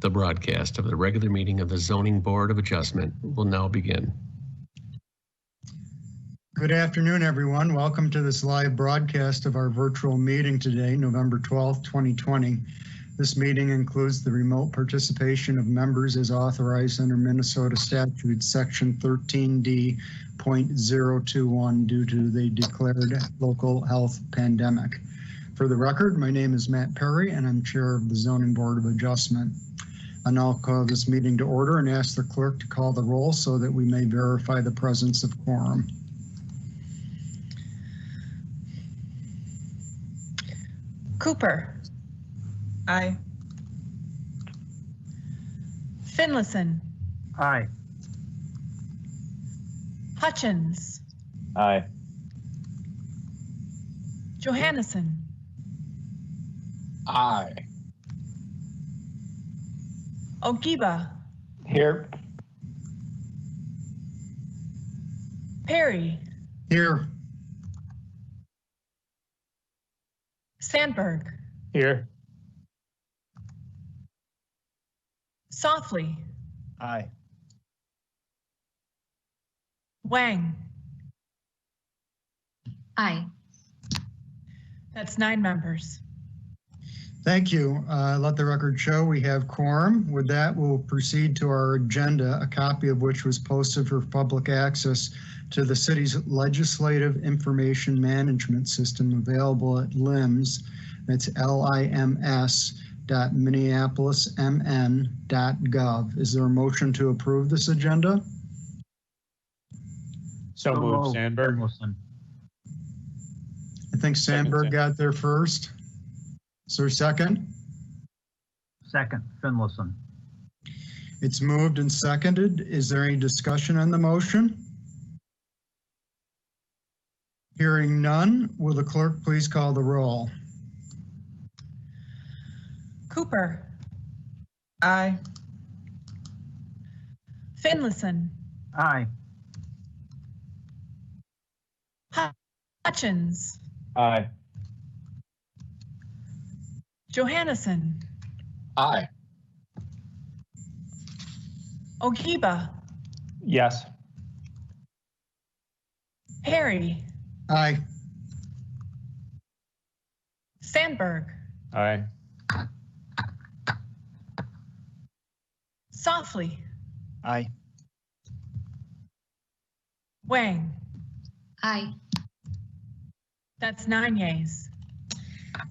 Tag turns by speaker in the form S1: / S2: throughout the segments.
S1: The broadcast of the regular meeting of the Zoning Board of Adjustment will now begin.
S2: Good afternoon, everyone. Welcome to this live broadcast of our virtual meeting today, November 12th, 2020. This meeting includes the remote participation of members as authorized under Minnesota statute section 13D.021 due to the declared local health pandemic. For the record, my name is Matt Perry and I'm chair of the Zoning Board of Adjustment. I now call this meeting to order and ask the clerk to call the roll so that we may verify the presence of quorum.
S3: Cooper. Aye. Finlayson.
S4: Aye.
S3: Hutchins.
S4: Aye.
S3: Johannesson.
S4: Aye.
S3: Ogiba.
S4: Here.
S3: Perry.
S2: Here.
S3: Sandberg.
S4: Here.
S3: Softly.
S4: Aye.
S3: Wang.
S5: Aye.
S3: That's 9 members.
S2: Thank you. Let the record show we have quorum. With that, we'll proceed to our agenda, a copy of which was posted for public access to the city's legislative information management system available at LIMS. That's lims.minneapolismn.gov. Is there a motion to approve this agenda?
S4: So moved, Sandberg.
S2: I think Sandberg got there first. Is there a second?
S4: Second, Finlayson.
S2: It's moved and seconded. Is there any discussion on the motion? Hearing none, will the clerk please call the roll?
S3: Cooper. Aye. Finlayson.
S4: Aye.
S3: Hutchins.
S4: Aye.
S3: Johannesson.
S4: Aye.
S3: Ogiba.
S4: Yes.
S3: Perry.
S2: Aye.
S3: Sandberg.
S4: Aye.
S3: Softly.
S4: Aye.
S3: Wang.
S5: Aye.
S3: That's 9 yeas.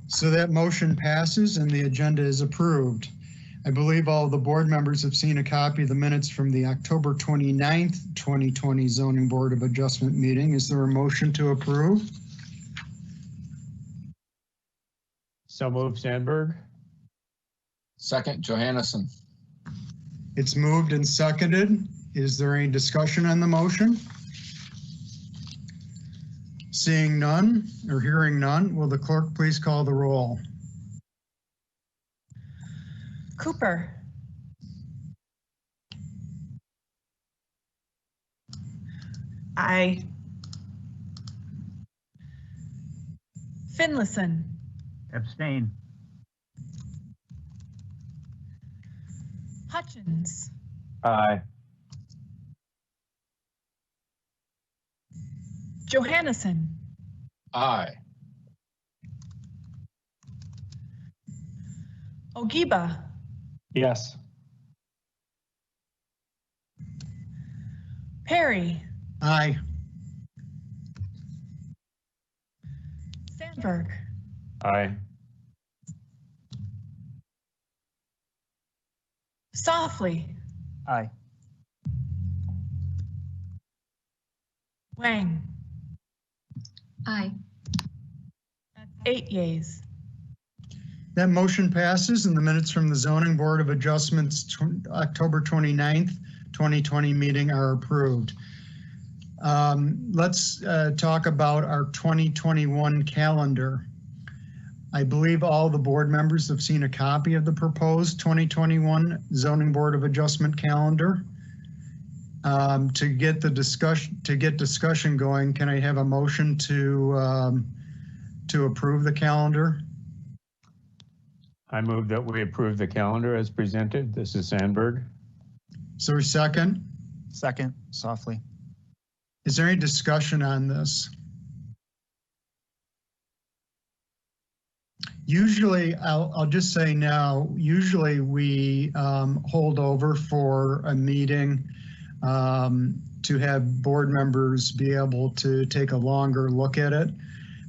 S2: So that motion passes and the agenda is approved. I believe all of the board members have seen a copy of the minutes from the October 29th, 2020 Zoning Board of Adjustment meeting. Is there a motion to approve?
S4: So moved, Sandberg.
S6: Second, Johannesson.
S2: It's moved and seconded. Is there any discussion on the motion? Seeing none or hearing none, will the clerk please call the roll?
S3: Cooper. Aye. Finlayson.
S4: Abstain.
S3: Hutchins.
S4: Aye.
S3: Johannesson.
S6: Aye.
S3: Ogiba.
S4: Yes.
S3: Perry.
S2: Aye.
S3: Sandberg.
S4: Aye.
S3: Softly.
S4: Aye.
S3: Wang.
S5: Aye.
S3: That's 8 yeas.
S2: That motion passes and the minutes from the Zoning Board of Adjustments October 29th, 2020 meeting are approved. Let's talk about our 2021 calendar. I believe all the board members have seen a copy of the proposed 2021 Zoning Board of Adjustment calendar. To get discussion going, can I have a motion to approve the calendar?
S4: I move that we approve the calendar as presented. This is Sandberg.
S2: Is there a second?
S7: Second, Softly.
S2: Is there any discussion on this? Usually, I'll just say now, usually we hold over for a meeting to have board members be able to take a longer look at it.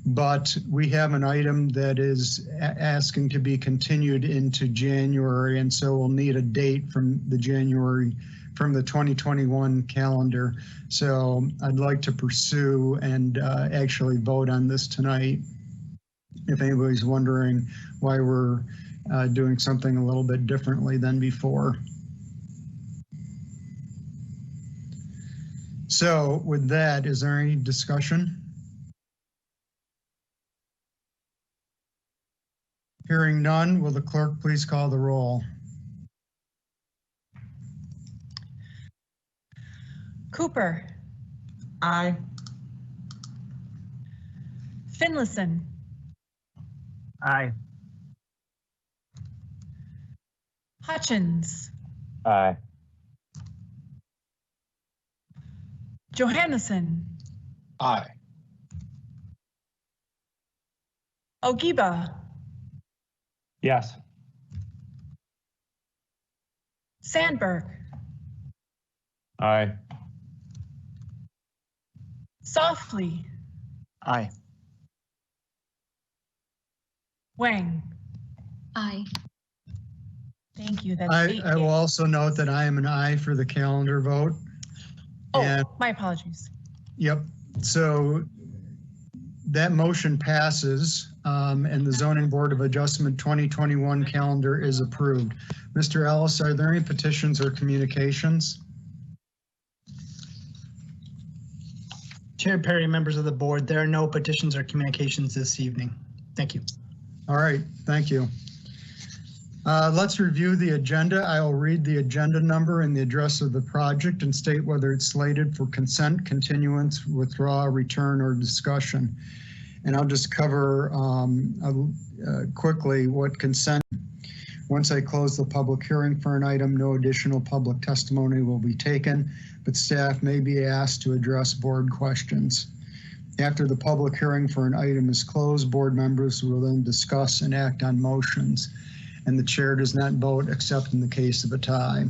S2: But we have an item that is asking to be continued into January, and so we'll need a date from the 2021 calendar. So I'd like to pursue and actually vote on this tonight. If anybody's wondering why we're doing something a little bit differently than before. So with that, is there any discussion? Hearing none, will the clerk please call the roll?
S3: Cooper.
S7: Aye.
S3: Finlayson.
S4: Aye.
S3: Hutchins.
S4: Aye.
S3: Johannesson.
S6: Aye.
S3: Ogiba.
S4: Yes.
S3: Sandberg.
S4: Aye.
S3: Softly.
S7: Aye.
S3: Wang.
S5: Aye.
S3: Thank you. That's 8
S2: I will
S3: yeas.
S2: also note that I am an aye for the calendar vote. And
S3: Oh, my apologies.
S2: yep, so that motion passes and the Zoning Board of Adjustment 2021 calendar is approved. Mr. Ellis, are there any petitions or communications?
S8: Chair Perry, members of the board, there are no petitions or communications this evening. Thank you.
S2: All right, thank you. Let's review the agenda. I will read the agenda number and the address of the project and state whether it's slated for consent, continuance, withdrawal, return, or discussion. And I'll just cover quickly what consent. Once I close the public hearing for an item, no additional public testimony will be taken, but staff may be asked to address board questions. After the public hearing for an item is closed, board members will then discuss and act on motions, and the chair does not vote except in the case of a tie.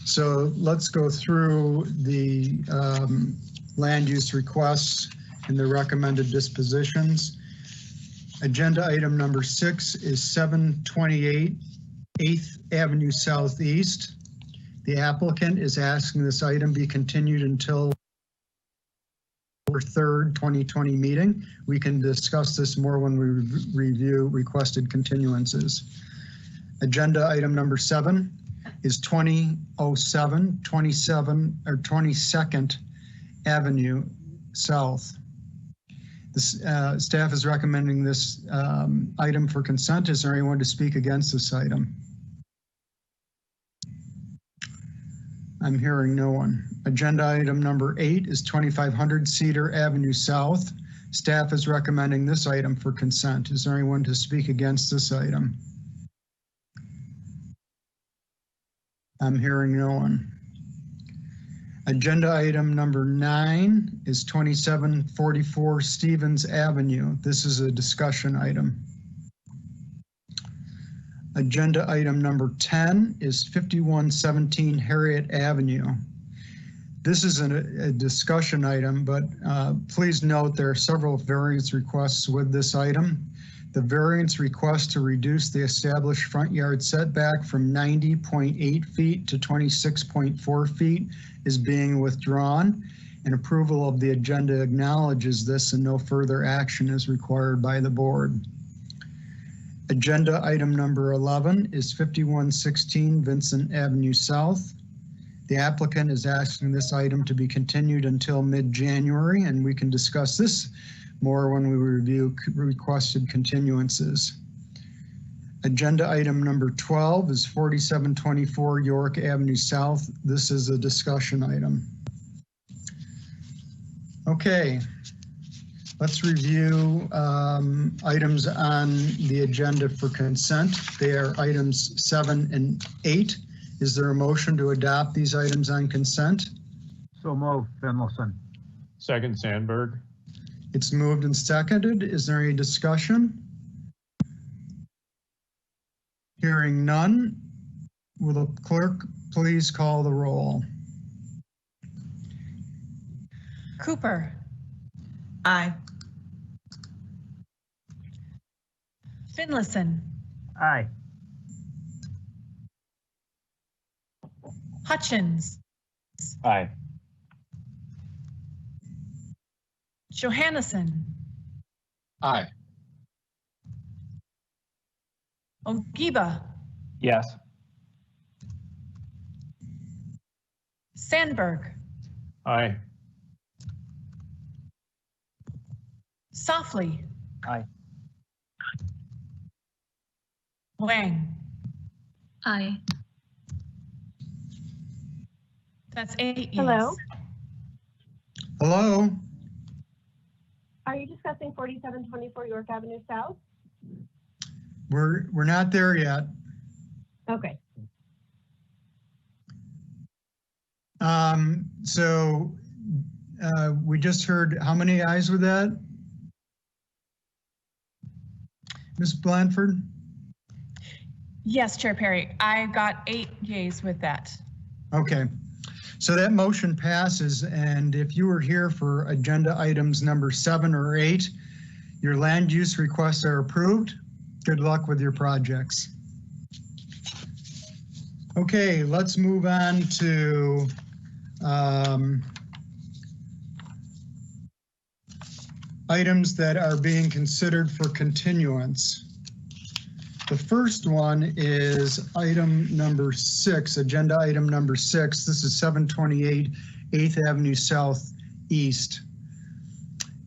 S2: So let's go through the land use requests and the recommended dispositions. Agenda item number 6 is 728 8th Avenue Southeast. The applicant is asking this item be continued until our 3rd 2020 meeting. We can discuss this more when we review requested continuances. Agenda item number 7 is 2007 22nd Avenue South. This, staff is recommending this item for consent. Is there anyone to speak against this item? I'm hearing no one. Agenda item number 8 is 2500 Cedar Avenue South. Staff is recommending this item for consent. Is there anyone to speak against this item? I'm hearing no one. Agenda item number 9 is 2744 Stevens Avenue. This is a discussion item. Agenda item number 10 is 5117 Harriet Avenue. This is a discussion item, but please note there are several variance requests with this item. The variance request to reduce the established front yard setback from 90.8 feet to 26.4 feet is being withdrawn, and approval of the agenda acknowledges this, and no further action is required by the board. Agenda item number 11 is 5116 Vincent Avenue South. The applicant is asking this item to be continued until mid-January, and we can discuss this more when we review requested continuances. Agenda item number 12 is 4724 York Avenue South. This is a discussion item. Okay, Let's review items on the agenda for consent. They are items 7 and 8. Is there a motion to adopt these items on consent?
S7: So move, Finlayson.
S4: Second, Sandberg.
S2: It's moved and seconded. Is there any discussion? Hearing none, will the clerk please call the roll?
S3: Cooper.
S7: Aye.
S3: Finlayson.
S7: Aye.
S3: Hutchins.
S4: Aye.
S3: Johannesson.
S6: Aye.
S3: Ogiba.
S4: Yes.
S3: Sandberg.
S4: Aye.
S3: Softly.
S7: Aye.
S3: Wang.
S5: Aye.
S3: That's 8 yeas.
S9: Hello?
S2: Hello?
S9: Are you discussing 4724 York Avenue South?
S2: We're not there yet.
S9: Okay.
S2: So we just heard, how many ayes with that? Ms. Blanford?
S3: Yes, Chair Perry, I got 8 yeas with that.
S2: Okay, so that motion passes, and if you were here for agenda items number 7 or 8, your land use requests are approved. Good luck with your projects. Okay, let's move on to items that are being considered for continuance. The first one is item number 6, agenda item number 6. This is 728 8th Avenue Southeast.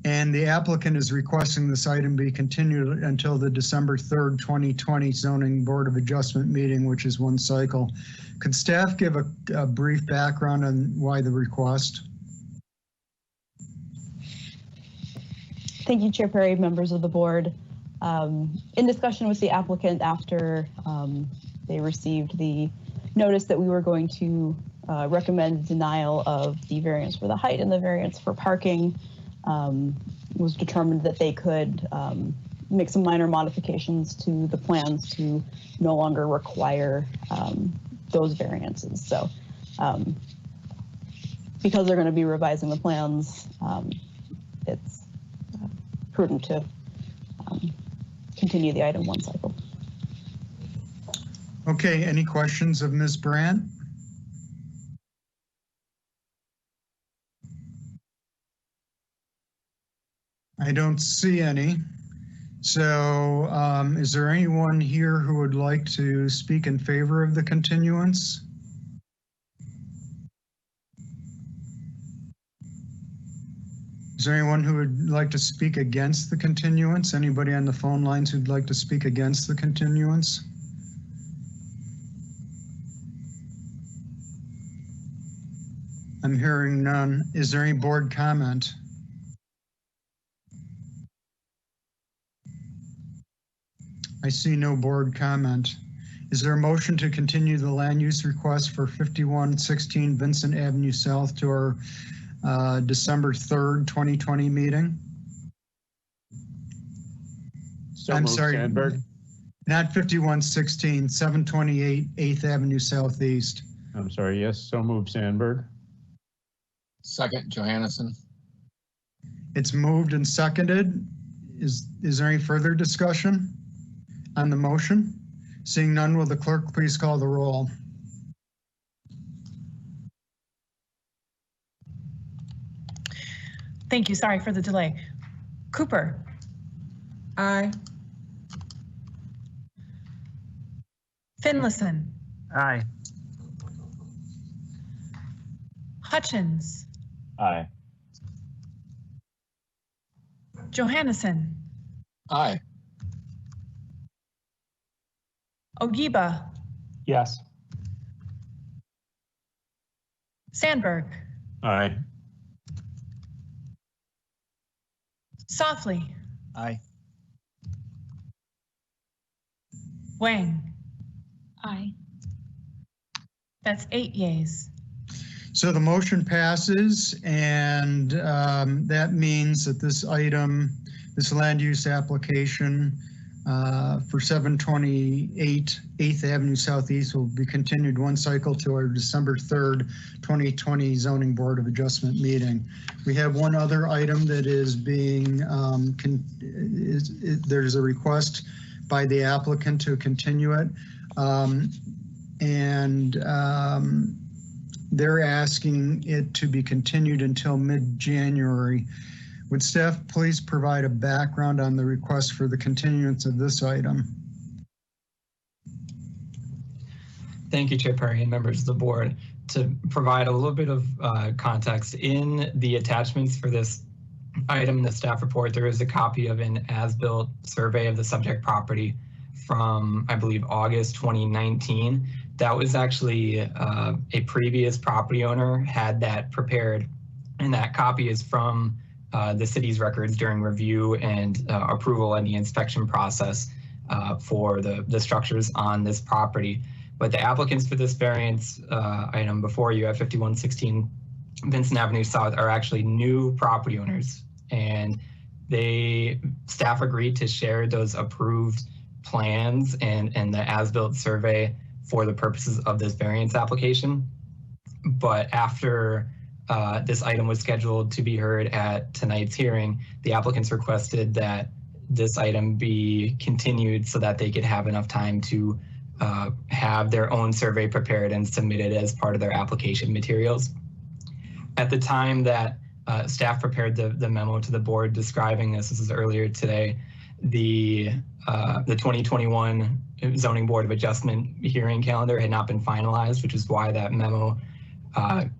S2: And the applicant is requesting this item be continued until the December 3rd, 2020 Zoning Board of Adjustment meeting, which is one cycle. Could staff give a brief background on why the request?
S10: Thank you, Chair Perry, members of the board. In discussion with the applicant after they received the notice that we were going to recommend denial of the variance for the height and the variance for parking, was determined that they could make some minor modifications to the plans to no longer require those variances. So because they're going to be revising the plans, it's prudent to continue the item one cycle.
S2: Okay, any questions of Ms. Brandt? I don't see any. So is there anyone here who would like to speak in favor of the continuance? Is there anyone who would like to speak against the continuance? Anybody on the phone lines who'd like to speak against the continuance? I'm hearing none. Is there any board comment? I see no board comment. Is there a motion to continue the land use request for 5116 Vincent Avenue South to our December 3rd, 2020 meeting?
S4: So
S2: I'm
S4: moved,
S2: sorry,
S4: Sandberg.
S2: not 5116, 728 8th Avenue Southeast.
S4: I'm sorry, yes, so moved, Sandberg.
S6: Second, Johannesson.
S2: It's moved and seconded. Is there any further discussion on the motion? Seeing none, will the clerk please call the roll?
S3: Thank you, sorry for the delay. Cooper.
S7: Aye.
S3: Finlayson.
S7: Aye.
S3: Hutchins.
S4: Aye.
S3: Johannesson.
S6: Aye.
S3: Ogiba.
S4: Yes.
S3: Sandberg.
S4: Aye.
S3: Softly.
S7: Aye.
S3: Wang.
S5: Aye.
S3: That's 8 yeas.
S2: So the motion passes, and that means that this item, this land use application for 728 8th Avenue Southeast will be continued one cycle to our December 3rd, 2020 Zoning Board of Adjustment meeting. We have one other item that is being, there's a request by the applicant to continue it. They're asking it to be continued until mid-January. Would staff please provide a background on the request for the continuance of this item?
S11: Thank you, Chair Perry and members of the board. To provide a little bit of context, in the attachments for this item in the staff report, there is a copy of an as-built survey of the subject property from, I believe, August 2019. That was actually a previous property owner had that prepared, and that copy is from the city's records during review and approval and the inspection process for the structures on this property. But the applicants for this variance item before you at 5116 Vincent Avenue South are actually new property owners, and staff agreed to share those approved plans and the as-built survey for the purposes of this variance application. But after this item was scheduled to be heard at tonight's hearing, the applicants requested that this item be continued so that they could have enough time to have their own survey prepared and submitted as part of their application materials. At the time that staff prepared the memo to the board describing this is earlier today, the 2021 Zoning Board of Adjustment hearing calendar had not been finalized, which is why that memo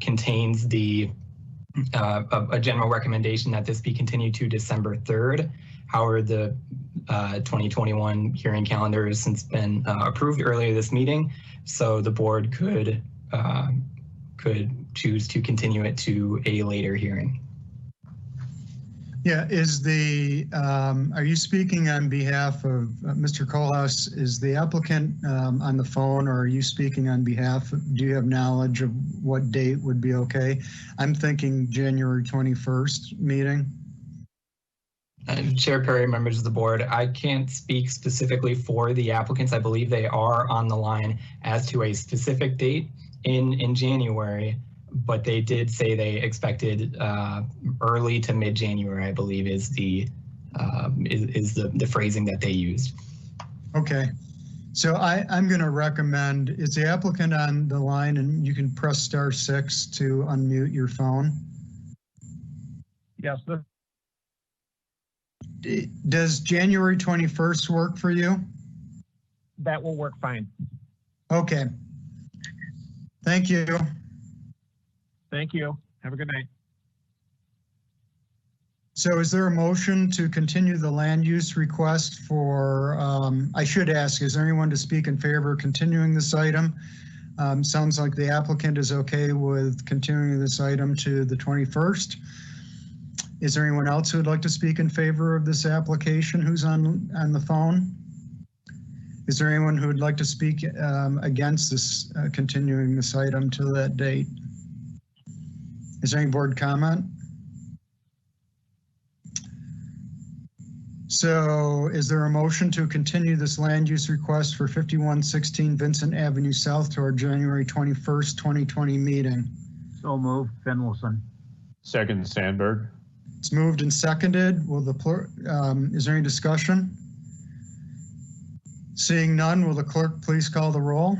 S11: contains a general recommendation that this be continued to December 3rd. However, the 2021 hearing calendar has since been approved earlier this meeting, so the board could choose to continue it to a later hearing.
S2: Yeah, are you speaking on behalf of Mr. Kohlhaas? Is the applicant on the phone, or are you speaking on behalf? Do you have knowledge of what date would be okay? I'm thinking January 21st meeting.
S11: Chair Perry, members of the board, I can't speak specifically for the applicants. I believe they are on the line as to a specific date in January, but they did say they expected early to mid-January, I believe is the phrasing that they used.
S2: Okay, so I'm going to recommend, is the applicant on the line, and you can press *6 to unmute your phone?
S7: Yes.
S2: Does January 21st work for you?
S7: That will work fine.
S2: Okay. Thank you.
S7: Thank you. Have a good night.
S2: So is there a motion to continue the land use request for, I should ask, is there anyone to speak in favor of continuing this item? Sounds like the applicant is okay with continuing this item to the 21st. Is there anyone else who would like to speak in favor of this application who's on the phone? Is there anyone who would like to speak against this, continuing this item to that date? Is there any board comment? So is there a motion to continue this land use request for 5116 Vincent Avenue South to our January 21st, 2020 meeting?
S7: So moved, Finlayson.
S4: Second, Sandberg.
S2: It's moved and seconded. Is there any discussion? Seeing none, will the clerk please call the roll?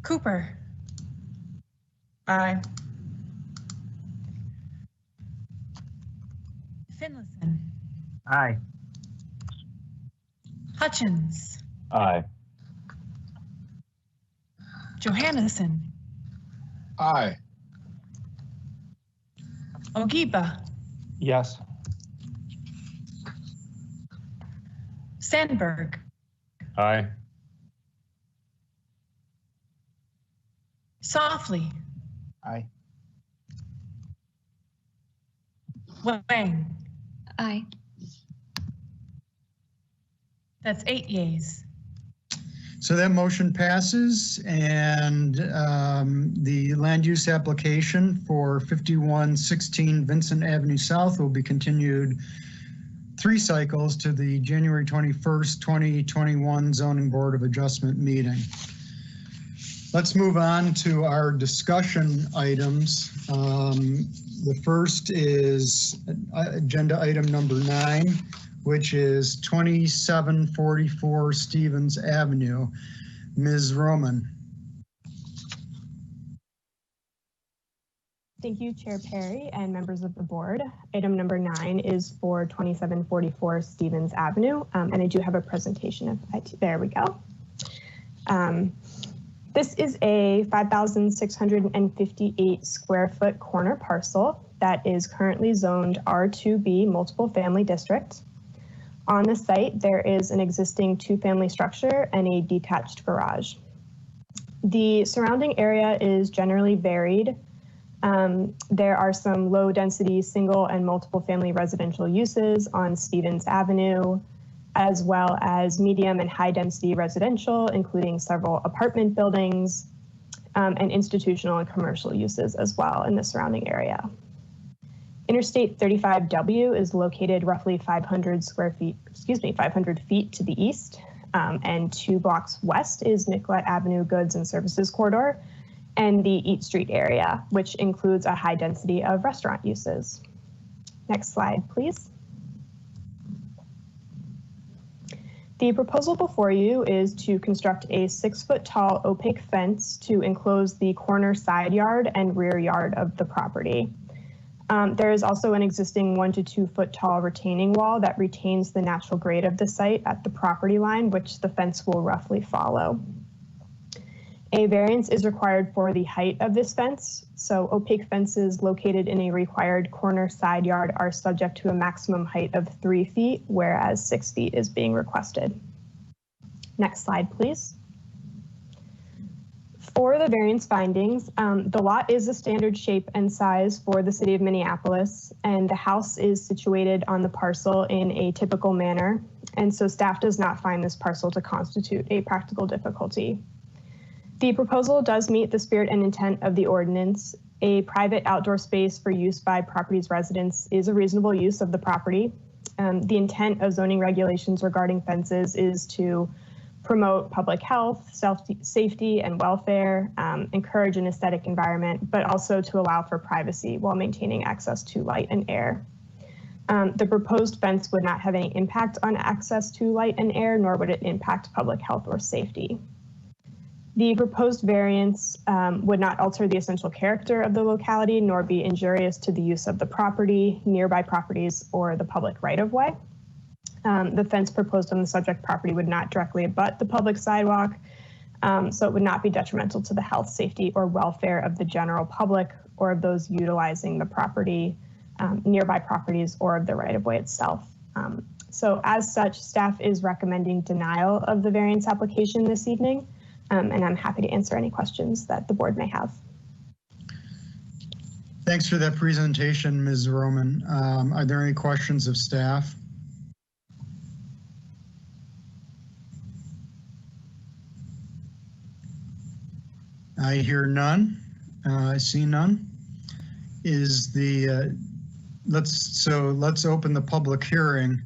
S3: Cooper. Aye. Finlayson.
S7: Aye.
S3: Hutchins.
S4: Aye.
S3: Johannesson.
S6: Aye.
S3: Ogiba.
S4: Yes.
S3: Sandberg.
S4: Aye.
S3: Softly.
S6: Aye.
S3: Wang.
S5: Aye.
S3: That's 8 yeas.
S2: So that motion passes, and the land use application for 5116 Vincent Avenue South will be continued 3 cycles to the January 21st, 2021 Zoning Board of Adjustment meeting. Let's move on to our discussion items. The first is agenda item number 9, which is 2744 Stevens Avenue. Ms. Roman.
S9: Thank you, Chair Perry and members of the board. Item number 9 is for 2744 Stevens Avenue, and I do have a presentation of it. There we go. This is a 5,658 square foot corner parcel that is currently zoned R2B multiple family district. On the site, there is an existing 2-family structure and a detached garage. The surrounding area is generally varied. There are some low density single and multiple family residential uses on Stevens Avenue, as well as medium and high density residential, including several apartment buildings, and institutional and commercial uses as well in the surrounding area. Interstate 35W is located roughly 500 feet to the east, and 2 blocks west is Nicollet Avenue Goods and Services Corridor and the Eat Street area, which includes a high density of restaurant uses. Next slide, please. The proposal before you is to construct a 6-foot tall opaque fence to enclose the corner side yard and rear yard of the property. There is also an existing 1 to 2 foot tall retaining wall that retains the natural grade of the site at the property line, which the fence will roughly follow. A variance is required for the height of this fence. So opaque fences located in a required corner side yard are subject to a maximum height of 3 feet, whereas 6 feet is being requested. Next slide, please. For the variance findings, the lot is a standard shape and size for the city of Minneapolis, and the house is situated on the parcel in a typical manner. And so staff does not find this parcel to constitute a practical difficulty. The proposal does meet the spirit and intent of the ordinance. A private outdoor space for use by property's residents is a reasonable use of the property. The intent of zoning regulations regarding fences is to promote public health, safety, and welfare, encourage an aesthetic environment, but also to allow for privacy while maintaining access to light and air. The proposed fence would not have any impact on access to light and air, nor would it impact public health or safety. The proposed variance would not alter the essential character of the locality, nor be injurious to the use of the property, nearby properties, or the public right-of-way. The fence proposed on the subject property would not directly abut the public sidewalk, so it would not be detrimental to the health, safety, or welfare of the general public or of those utilizing the property, nearby properties, or of the right-of-way itself. So as such, staff is recommending denial of the variance application this evening, and I'm happy to answer any questions that the board may have.
S2: Thanks for that presentation, Ms. Roman. Are there any questions of staff? I hear none. I see none. Is the let's open the public hearing.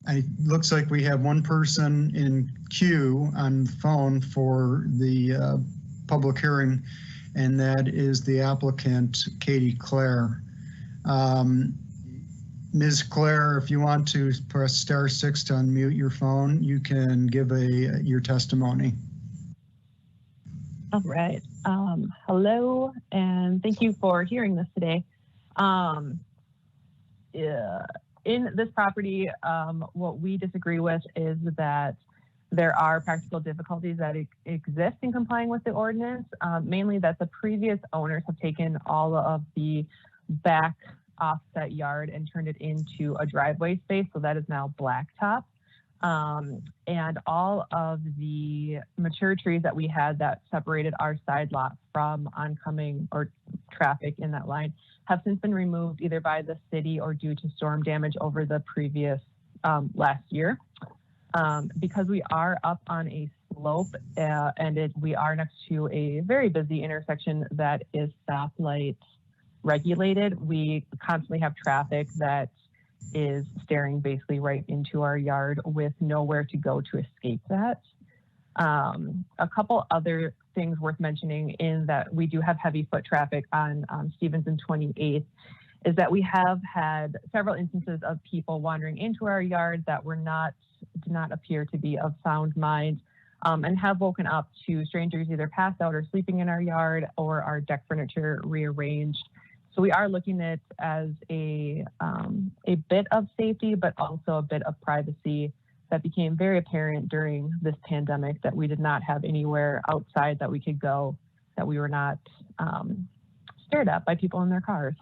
S2: It looks like we have one person in queue on the phone for the public hearing, and that is the applicant, Katie Clare. Ms. Clare, if you want to press *6 to unmute your phone, you can give your testimony.
S12: All right. Hello, and thank you for hearing this today. In this property, what we disagree with is that there are practical difficulties that exist in complying with the ordinance, mainly that the previous owners have taken all of the back offset yard and turned it into a driveway space, so that is now blacktop. And all of the mature trees that we had that separated our side lot from oncoming or traffic in that line have since been removed either by the city or due to storm damage over the previous last year. Because we are up on a slope and we are next to a very busy intersection that is stoplight regulated, we constantly have traffic that is staring basically right into our yard with nowhere to go to escape that. A couple other things worth mentioning in that we do have heavy foot traffic on Stevens and 28th is that we have had several instances of people wandering into our yard that did not appear to be of sound mind, and have woken up to strangers either passed out or sleeping in our yard or our deck furniture rearranged. So we are looking at it as a bit of safety, but also a bit of privacy that became very apparent during this pandemic, that we did not have anywhere outside that we could go, that we were not stared at by people in their cars.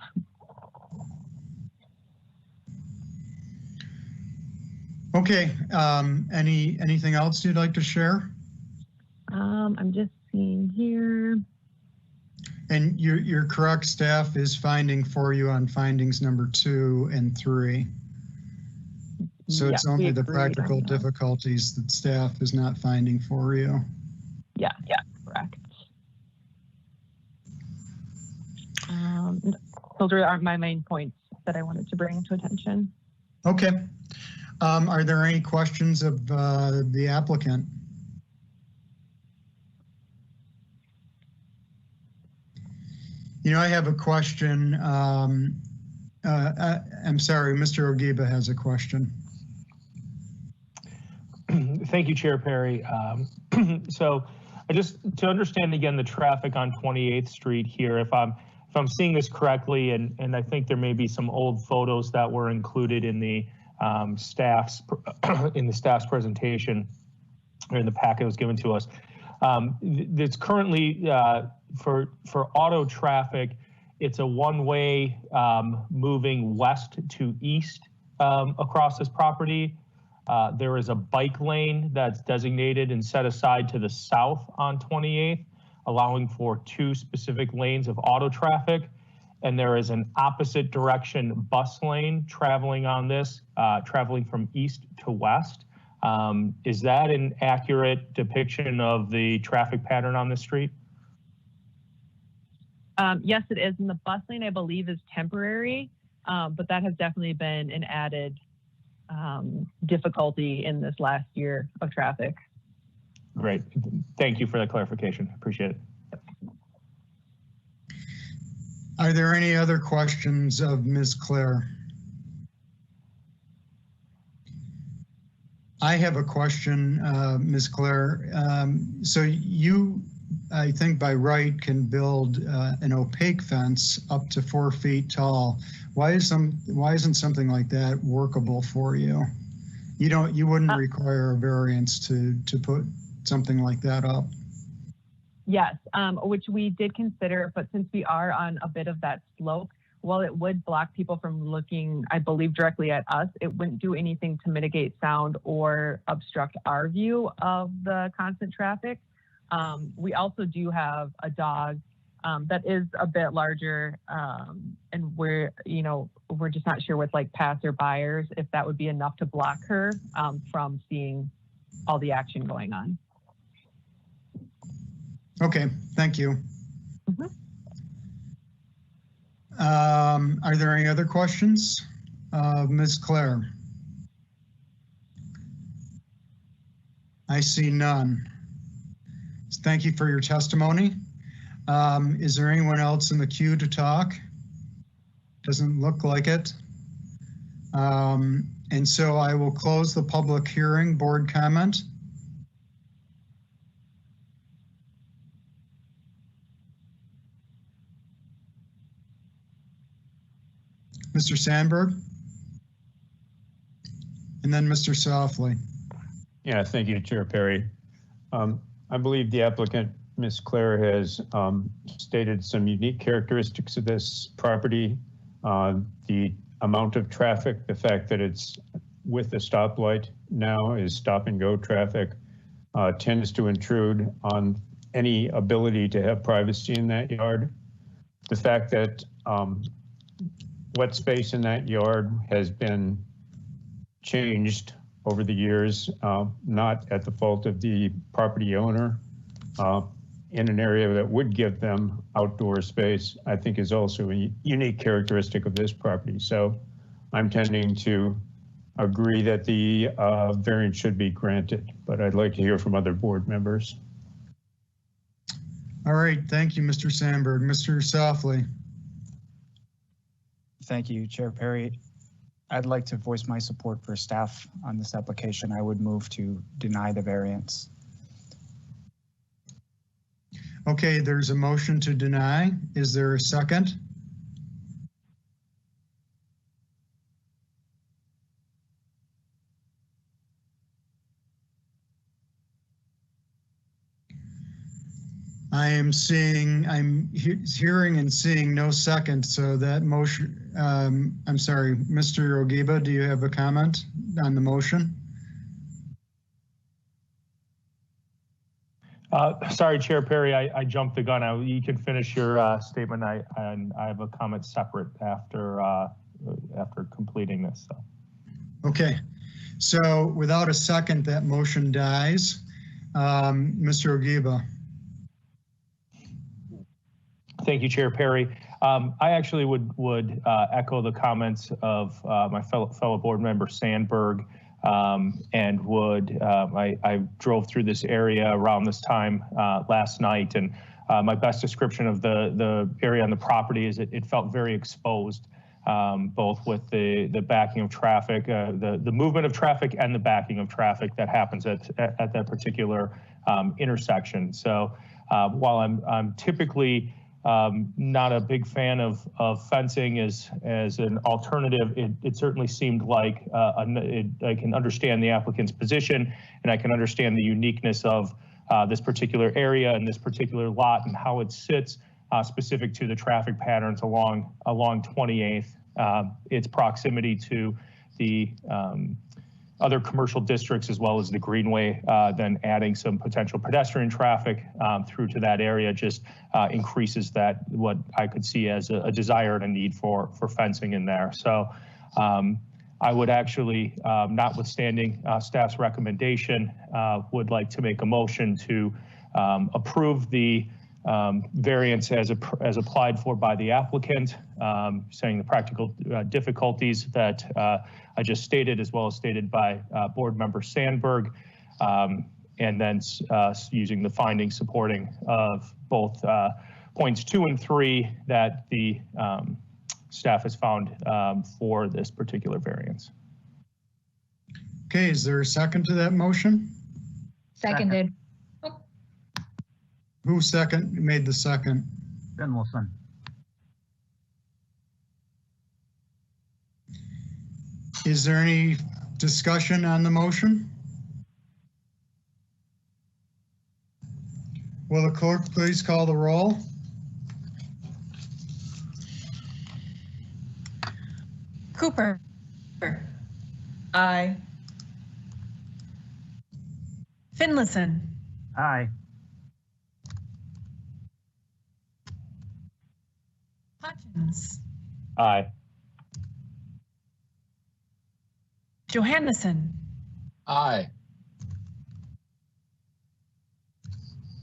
S2: Okay, anything else you'd like to share?
S12: I'm just seeing here.
S2: And you're correct, staff is finding for you on findings number 2 and 3. So it's only the practical difficulties that staff is not finding for you.
S12: Yeah, correct. Those are my main points that I wanted to bring to attention.
S2: Okay. Are there any questions of the applicant? You know, I have a question. I'm sorry, Mr. Ogiba has a question.
S13: Thank you, Chair Perry. So I just, to understand again, the traffic on 28th Street here, if I'm seeing this correctly, and I think there may be some old photos that were included in the staff's presentation or in the packet that was given to us. It's currently for auto traffic, it's a one-way moving west to east across this property. There is a bike lane that's designated and set aside to the south on 28th, allowing for 2 specific lanes of auto traffic. And there is an opposite direction bus lane traveling on this, traveling from east to west. Is that an accurate depiction of the traffic pattern on this street?
S12: Yes, it is. And the bus lane, I believe, is temporary, but that has definitely been an added difficulty in this last year of traffic.
S13: Great. Thank you for that clarification. Appreciate it.
S2: Are there any other questions of Ms. Claire? I have a question, Ms. Claire. So you, I think by right, can build an opaque fence up to 4 feet tall. Why isn't something like that workable for you? You wouldn't require a variance to put something like that up.
S12: Yes, which we did consider, but since we are on a bit of that slope, while it would block people from looking, I believe, directly at us, it wouldn't do anything to mitigate sound or obstruct our view of the constant traffic. We also do have a dog that is a bit larger, and we're just not sure with like passerbyers if that would be enough to block her from seeing all the action going on.
S2: Okay, thank you.
S12: Mm-hmm.
S2: Are there any other questions? Ms. Claire? I see none. Thank you for your testimony. Is there anyone else in the queue to talk? Doesn't look like it. And so I will close the public hearing. Board comment. Mr. Sandberg, and then Mr. Softly.
S4: Yeah, thank you, Chair Perry. I believe the applicant, Ms. Claire, has stated some unique characteristics of this property. The amount of traffic, the fact that it's with the stoplight now is stop and go traffic, tends to intrude on any ability to have privacy in that yard. The fact that wet space in that yard has been changed over the years, not at the fault of the property owner, in an area that would give them outdoor space, I think is also a unique characteristic of this property. So I'm tending to agree that the variance should be granted, but I'd like to hear from other board members.
S2: All right, thank you, Mr. Sandberg. Mr. Softly.
S14: Thank you, Chair Perry. I'd like to voice my support for staff on this application. I would move to deny the variance.
S2: Okay, there's a motion to deny. Is there a second? I'm hearing and seeing no second, so that motion, I'm sorry, Mr. Ogiba, do you have a comment on the motion?
S13: Sorry, Chair Perry, I jumped the gun. You can finish your statement. I have a comment separate after completing this. So.
S2: Okay, so without a second, that motion dies. Mr. Ogiba.
S13: Thank you, Chair Perry. I actually would echo the comments of my fellow board member Sandberg, and I drove through this area around this time last night, and my best description of the area on the property is it felt very exposed, both with the backing of traffic, the movement of traffic and the backing of traffic that happens at that particular intersection. So while I'm typically not a big fan of fencing as an alternative, it certainly seemed like I can understand the applicant's position, and I can understand the uniqueness of this particular area and this particular lot and how it sits specific to the traffic patterns along 28th, its proximity to the other commercial districts as well as the Greenway, then adding some potential pedestrian traffic through to that area just increases that, what I could see as a desire and a need for fencing in there. So I would actually, notwithstanding staff's recommendation, would like to make a motion to approve the variance as applied for by the applicant, saying the practical difficulties that I just stated, as well as stated by board member Sandberg, and then using the findings supporting of both points 2 and 3 that the staff has found for this particular variance.
S2: Okay, is there a second to that motion?
S5: Seconded.
S2: Who made the second?
S7: Finlayson.
S2: Is there any discussion on the motion? Will the clerk please call the roll?
S3: Cooper. Aye. Finlayson.
S7: Aye.
S3: Hutchins.
S13: Aye.
S3: Johannesson.
S6: Aye.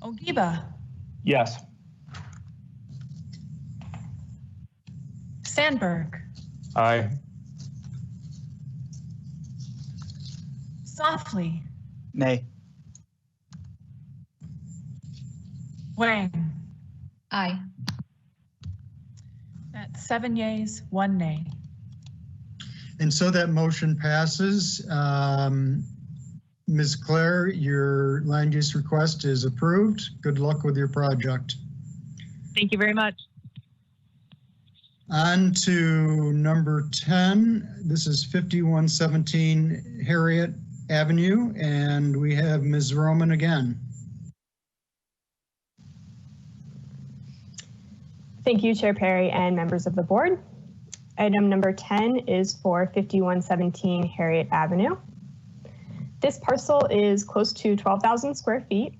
S3: Ogiba.
S13: Yes.
S3: Sandberg.
S13: Aye.
S3: Softly.
S14: Nay.
S3: Wang.
S5: Aye.
S3: That's 7 yeas, 1 nay.
S2: And so that motion passes. Ms. Claire, your land use request is approved. Good luck with your project.
S12: Thank you very much.
S2: On to number 10. This is 5117 Harriet Avenue, and we have Ms. Roman again.
S9: Thank you, Chair Perry and members of the board. Item number 10 is for 5117 Harriet Avenue. This parcel is close to 12,000 square feet.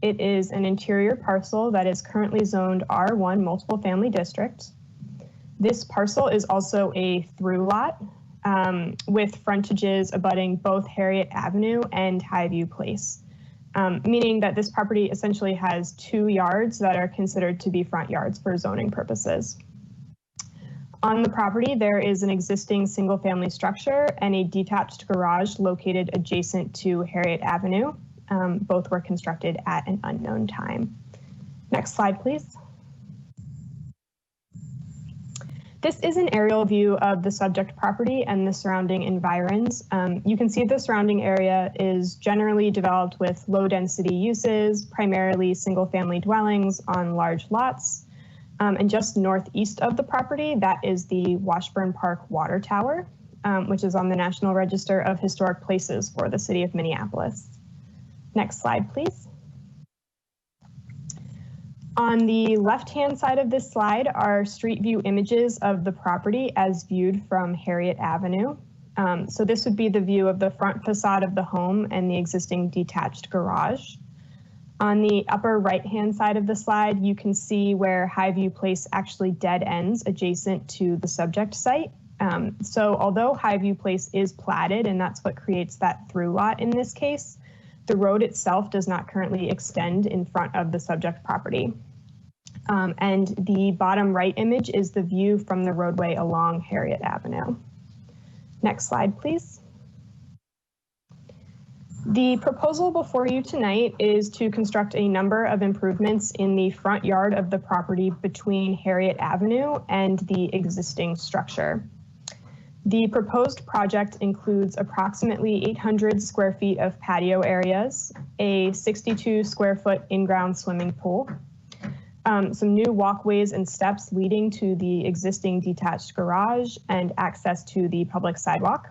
S9: It is an interior parcel that is currently zoned R1 multiple family district. This parcel is also a through lot with frontages abutting both Harriet Avenue and Highview Place, meaning that this property essentially has 2 yards that are considered to be front yards for zoning purposes. On the property, there is an existing single-family structure and a detached garage located adjacent to Harriet Avenue. Both were constructed at an unknown time. Next slide, please. This is an aerial view of the subject property and the surrounding environs. You can see the surrounding area is generally developed with low-density uses, primarily single-family dwellings on large lots. And just northeast of the property, that is the Washburn Park Water Tower, which is on the National Register of Historic Places for the city of Minneapolis. Next slide, please. On the left-hand side of this slide are street view images of the property as viewed from Harriet Avenue. So this would be the view of the front facade of the home and the existing detached garage. On the upper right-hand side of the slide, you can see where Highview Place actually dead ends adjacent to the subject site. So although Highview Place is platted, and that's what creates that through lot in this case, the road itself does not currently extend in front of the subject property. And the bottom right image is the view from the roadway along Harriet Avenue. Next slide, please. The proposal before you tonight is to construct a number of improvements in the front yard of the property between Harriet Avenue and the existing structure. The proposed project includes approximately 800 square feet of patio areas, a 62 square foot in-ground swimming pool, some new walkways and steps leading to the existing detached garage and access to the public sidewalk.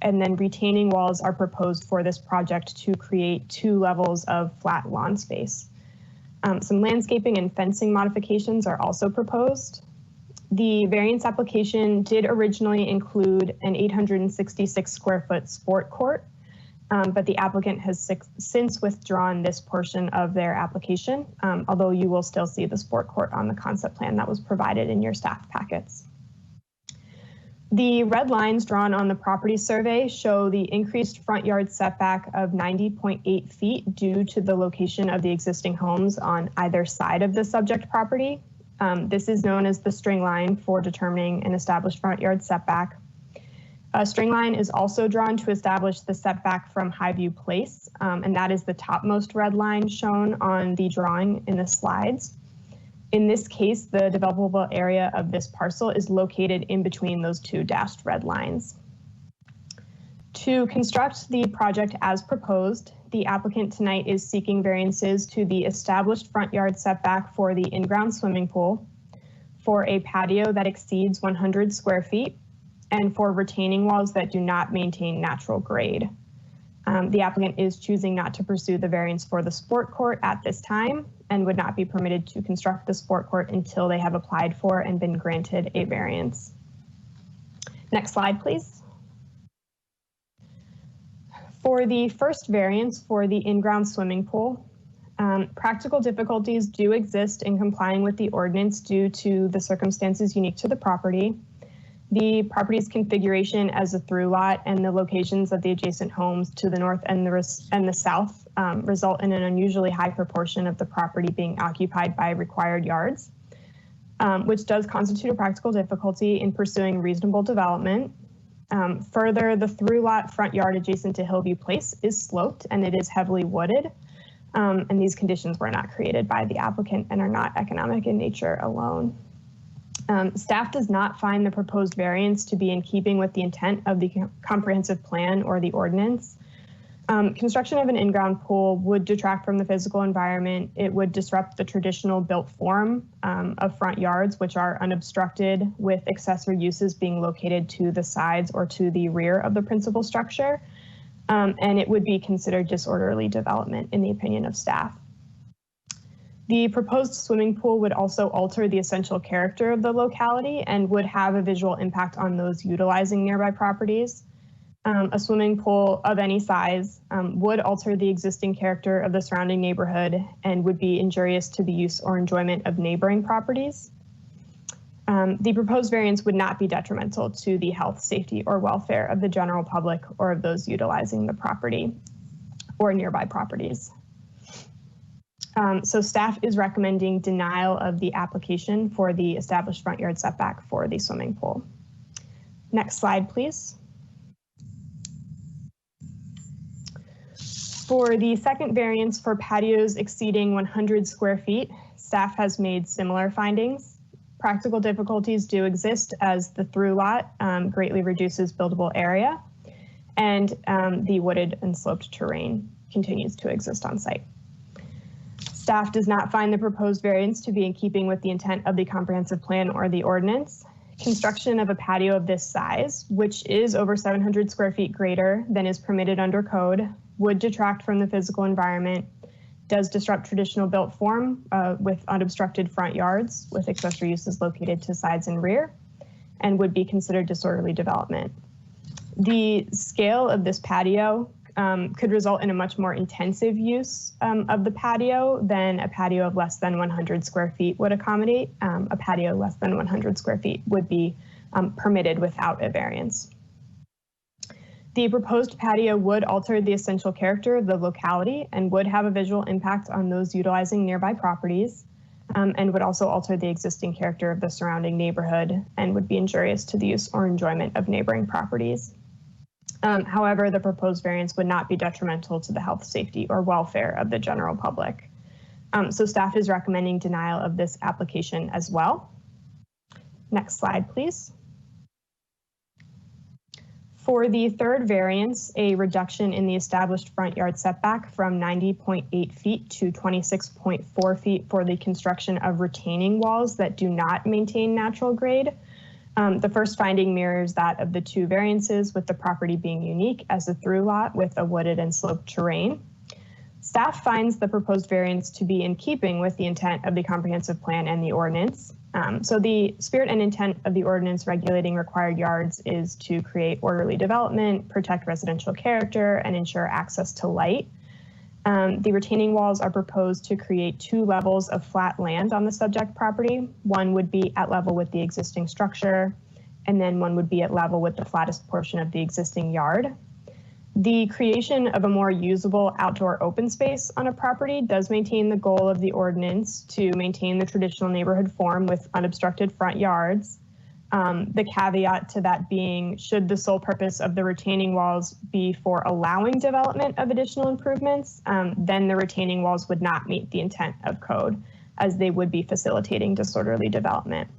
S9: And then retaining walls are proposed for this project to create 2 levels of flat lawn space. Some landscaping and fencing modifications are also proposed. The variance application did originally include an 866 square foot sport court, but the applicant has since withdrawn this portion of their application, although you will still see the sport court on the concept plan that was provided in your staff packets. The red lines drawn on the property survey show the increased front yard setback of 90.8 feet due to the location of the existing homes on either side of the subject property. This is known as the string line for determining an established front yard setback. A string line is also drawn to establish the setback from Highview Place, and that is the topmost red line shown on the drawing in the slides. In this case, the developable area of this parcel is located in between those 2 dashed red lines. To construct the project as proposed, the applicant tonight is seeking variances to the established front yard setback for the in-ground swimming pool, for a patio that exceeds 100 square feet, and for retaining walls that do not maintain natural grade. The applicant is choosing not to pursue the variance for the sport court at this time and would not be permitted to construct the sport court until they have applied for and been granted a variance. Next slide, please. For the first variance for the in-ground swimming pool, practical difficulties do exist in complying with the ordinance due to the circumstances unique to the property. The property's configuration as a through lot and the locations of the adjacent homes to the north and the south result in an unusually high proportion of the property being occupied by required yards, which does constitute a practical difficulty in pursuing reasonable development. Further, the through lot front yard adjacent to Hillview Place is sloped and it is heavily wooded. And these conditions were not created by the applicant and are not economic in nature alone. Staff does not find the proposed variance to be in keeping with the intent of the comprehensive plan or the ordinance. Construction of an in-ground pool would detract from the physical environment. It would disrupt the traditional built form of front yards, which are unobstructed, with accessory uses being located to the sides or to the rear of the principal structure. And it would be considered disorderly development in the opinion of staff. The proposed swimming pool would also alter the essential character of the locality and would have a visual impact on those utilizing nearby properties. A swimming pool of any size would alter the existing character of the surrounding neighborhood and would be injurious to the use or enjoyment of neighboring properties. The proposed variance would not be detrimental to the health, safety, or welfare of the general public or of those utilizing the property or nearby properties. So staff is recommending denial of the application for the established front yard setback for the swimming pool. Next slide, please. For the second variance for patios exceeding 100 square feet, staff has made similar findings. Practical difficulties do exist as the through lot greatly reduces buildable area, and the wooded and sloped terrain continues to exist on site. Staff does not find the proposed variance to be in keeping with the intent of the comprehensive plan or the ordinance. Construction of a patio of this size, which is over 700 square feet greater than is permitted under code, would detract from the physical environment, does disrupt traditional built form with unobstructed front yards with accessory uses located to sides and rear, and would be considered disorderly development. The scale of this patio could result in a much more intensive use of the patio than a patio of less than 100 square feet would accommodate. A patio less than 100 square feet would be permitted without a variance. The proposed patio would alter the essential character of the locality and would have a visual impact on those utilizing nearby properties, and would also alter the existing character of the surrounding neighborhood and would be injurious to the use or enjoyment of neighboring properties. However, the proposed variance would not be detrimental to the health, safety, or welfare of the general public. So staff is recommending denial of this application as well. Next slide, please. For the third variance, a reduction in the established front yard setback from 90.8 feet to 26.4 feet for the construction of retaining walls that do not maintain natural grade. The first finding mirrors that of the two variances, with the property being unique as a through lot with a wooded and sloped terrain. Staff finds the proposed variance to be in keeping with the intent of the comprehensive plan and the ordinance. So the spirit and intent of the ordinance regulating required yards is to create orderly development, protect residential character, and ensure access to light. The retaining walls are proposed to create two levels of flat land on the subject property. One would be at level with the existing structure, and then one would be at level with the flattest portion of the existing yard. The creation of a more usable outdoor open space on a property does maintain the goal of the ordinance to maintain the traditional neighborhood form with unobstructed front yards. The caveat to that being, should the sole purpose of the retaining walls be for allowing development of additional improvements, then the retaining walls would not meet the intent of code, as they would be facilitating disorderly development.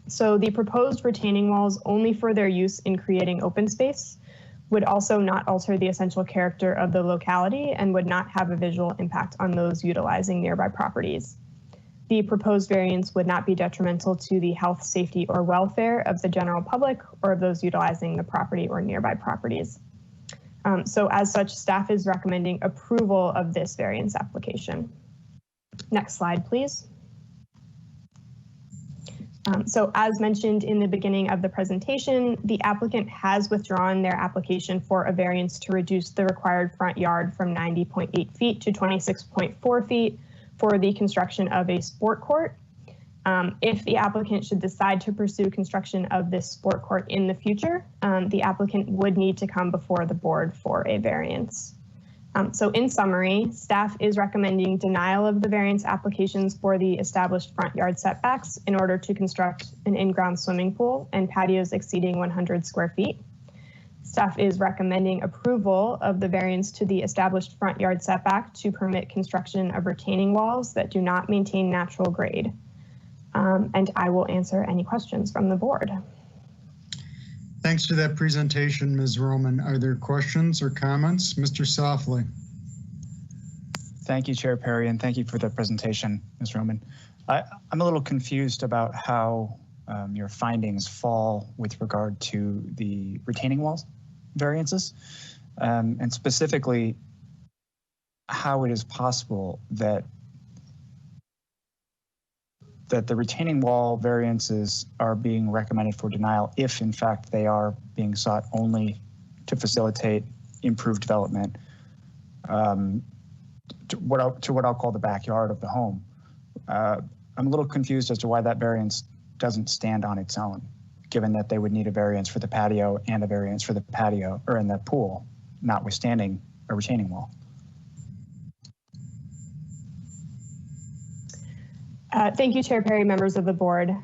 S9: So the proposed retaining walls, only for their use in creating open space, would also not alter the essential character of the locality and would not have a visual impact on those utilizing nearby properties. The proposed variance would not be detrimental to the health, safety, or welfare of the general public or of those utilizing the property or nearby properties. So as such, staff is recommending approval of this variance application. Next slide, please. So as mentioned in the beginning of the presentation, the applicant has withdrawn their application for a variance to reduce the required front yard from 90.8 feet to 26.4 feet for the construction of a sport court. If the applicant should decide to pursue construction of this sport court in the future, the applicant would need to come before the board for a variance. So in summary, staff is recommending denial of the variance applications for the established front yard setbacks in order to construct an in-ground swimming pool and patios exceeding 100 square feet. Staff is recommending approval of the variance to the established front yard setback to permit construction of retaining walls that do not maintain natural grade. And I will answer any questions from the board.
S2: Thanks for that presentation, Ms. Roman. Are there questions or comments? Mr. Softly.
S14: Thank you, Chair Perry, and thank you for the presentation, Ms. Roman. I'm a little confused about how your findings fall with regard to the retaining walls variances, and specifically how it is possible that that the retaining wall variances are being recommended for denial if in fact they are being sought only to facilitate improved development to what I'll call the backyard of the home. I'm a little confused as to why that variance doesn't stand on its own, given that they would need a variance for the patio and a variance for the patio or in the pool, notwithstanding a retaining wall.
S9: Thank you, Chair Perry, members of the board.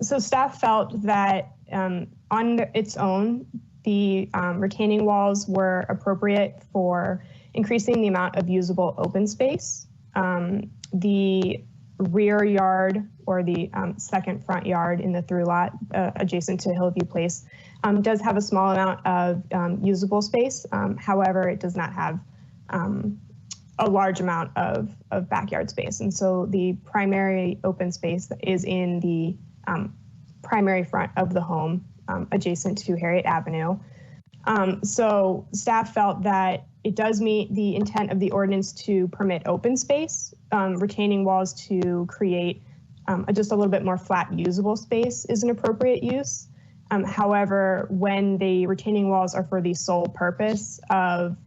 S9: So staff felt that on its own, the retaining walls were appropriate for increasing the amount of usable open space. The rear yard or the second front yard in the through lot adjacent to Hillview Place does have a small amount of usable space. However, it does not have a large amount of backyard space. And so the primary open space is in the primary front of the home adjacent to Harriet Avenue. So staff felt that it does meet the intent of the ordinance to permit open space. Retaining walls to create just a little bit more flat usable space is an appropriate use. However, when the retaining walls are for the sole purpose of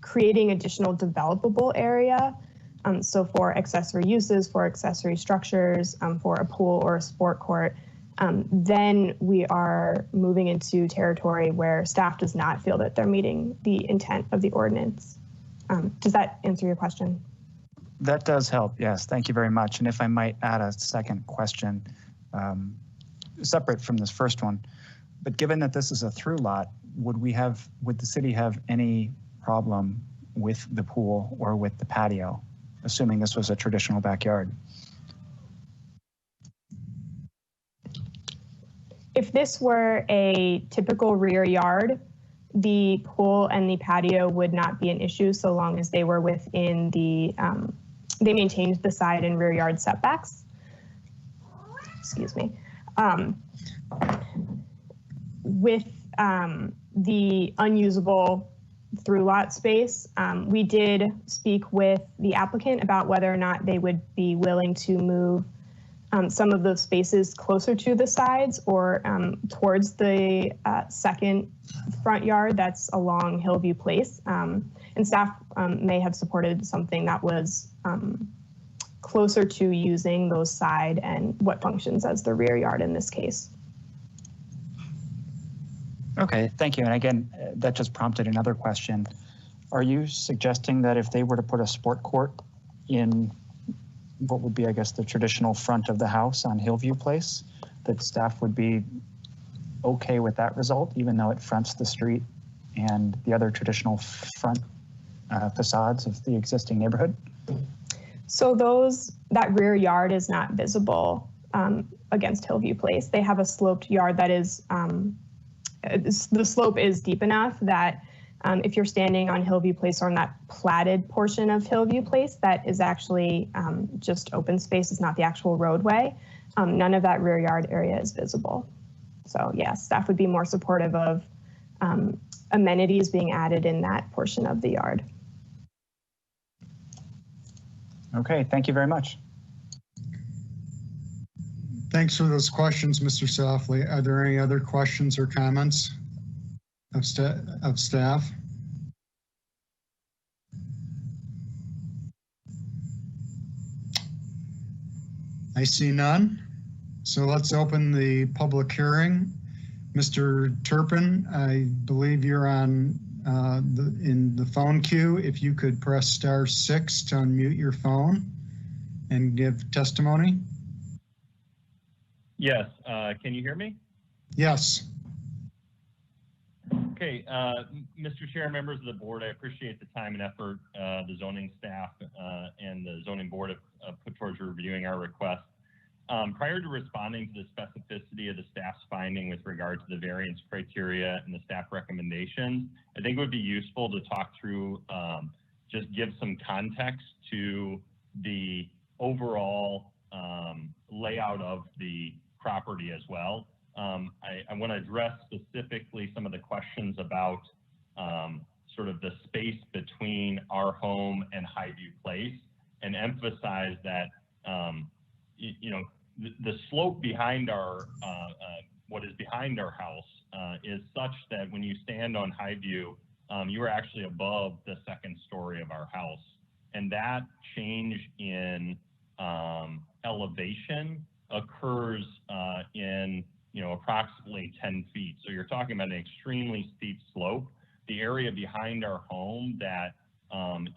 S9: creating additional developable area, so for accessory uses, for accessory structures, for a pool or a sport court, then we are moving into territory where staff does not feel that they're meeting the intent of the ordinance. Does that answer your question?
S14: That does help, yes. Thank you very much. And if I might add a second question, separate from this first one, but given that this is a through lot, would the city have any problem with the pool or with the patio, assuming this was a traditional backyard?
S9: If this were a typical rear yard, the pool and the patio would not be an issue so long as they were within the, they maintained the side and rear yard setbacks. Excuse me. With the unusable through lot space, we did speak with the applicant about whether or not they would be willing to move some of those spaces closer to the sides or towards the second front yard that's along Hillview Place. And staff may have supported something that was closer to using those side and what functions as the rear yard in this case.
S14: Okay, thank you. And again, that just prompted another question. Are you suggesting that if they were to put a sport court in what would be, I guess, the traditional front of the house on Hillview Place, that staff would be okay with that result, even though it fronts the street and the other traditional front facades of the existing neighborhood?
S9: So that rear yard is not visible against Hillview Place. They have a sloped yard that is, the slope is deep enough that if you're standing on Hillview Place or on that platted portion of Hillview Place, that is actually just open space. It's not the actual roadway. None of that rear yard area is visible. So yes, staff would be more supportive of amenities being added in that portion of the yard.
S14: Okay, thank you very much.
S2: Thanks for those questions, Mr. Softly. Are there any other questions or comments of staff? I see none. So let's open the public hearing. Mr. Turpin, I believe you're on in the phone queue. If you could press *6 to unmute your phone and give testimony.
S15: Yes, can you hear me?
S2: Yes.
S15: Okay, Mr. Chair, members of the board, I appreciate the time and effort the zoning staff and the zoning board have put towards reviewing our request. Prior to responding to the specificity of the staff's finding with regard to the variance criteria and the staff recommendations, I think it would be useful to talk through, just give some context to the overall layout of the property as well. I want to address specifically some of the questions about sort of the space between our home and Highview Place and emphasize that the slope behind our, what is behind our house is such that when you stand on high view, you are actually above the second story of our house. And that change in elevation occurs in approximately 10 feet. So you're talking about an extremely steep slope. The area behind our home that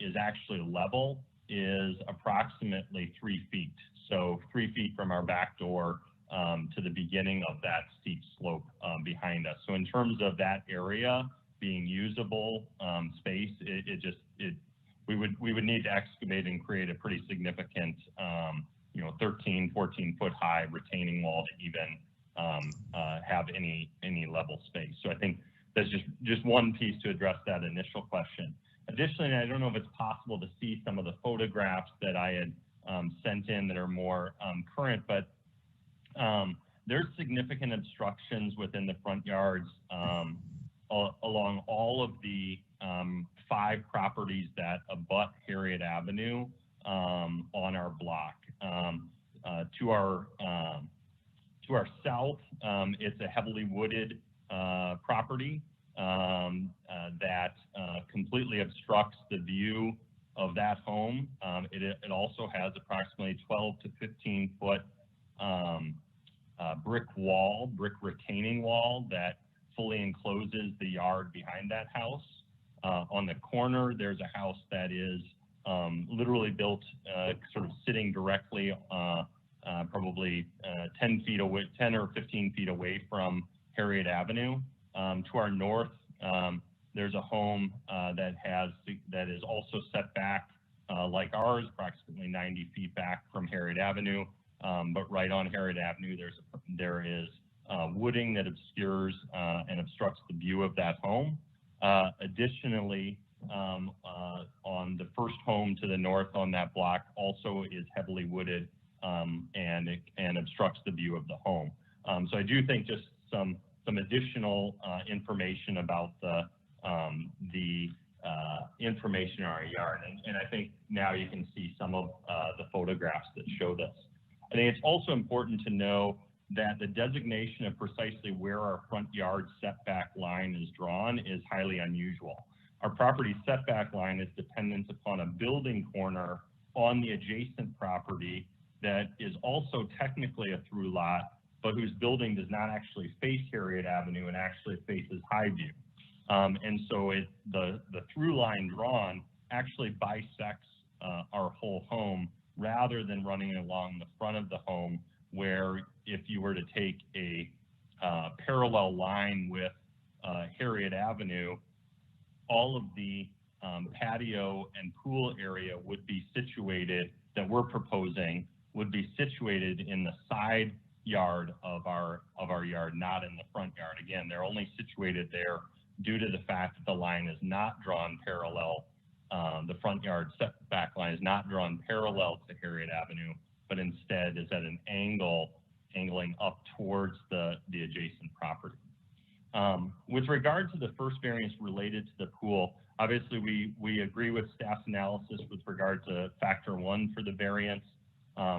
S15: is actually level is approximately 3 feet. So 3 feet from our back door to the beginning of that steep slope behind us. So in terms of that area being usable space, we would need to excavate and create a pretty significant 13, 14 foot high retaining wall to even have any level space. So I think that's just one piece to address that initial question. Additionally, I don't know if it's possible to see some of the photographs that I had sent in that are more current, but there's significant obstructions within the front yards along all of the 5 properties that abut Harriet Avenue on our block. To our south, it's a heavily wooded property that completely obstructs the view of that home. It also has approximately 12 to 15 foot brick retaining wall that fully encloses the yard behind that house. On the corner, there's a house that is literally built sort of sitting directly probably 10 or 15 feet away from Harriet Avenue. To our north, there's a home that is also set back like ours, approximately 90 feet back from Harriet Avenue. But right on Harriet Avenue, there is wooding that obscures and obstructs the view of that home. Additionally, on the first home to the north on that block also is heavily wooded and obstructs the view of the home. So I do think just some additional information about the information in our yard. And I think now you can see some of the photographs that show this. I think it's also important to know that the designation of precisely where our front yard setback line is drawn is highly unusual. Our property setback line is dependent upon a building corner on the adjacent property that is also technically a through lot, but whose building does not actually face Harriet Avenue and actually faces Highview. And so the through line drawn actually bisects our whole home rather than running along the front of the home, where if you were to take a parallel line with Harriet Avenue, all of the patio and pool area would be situated, that we're proposing, would be situated in the side yard of our yard, not in the front yard. Again, they're only situated there due to the fact that the line is not drawn parallel. The front yard setback line is not drawn parallel to Harriet Avenue, but instead is at an angling up towards the adjacent property. With regard to the first variance related to the pool, obviously we agree with staff's analysis with regard to factor 1 for the variance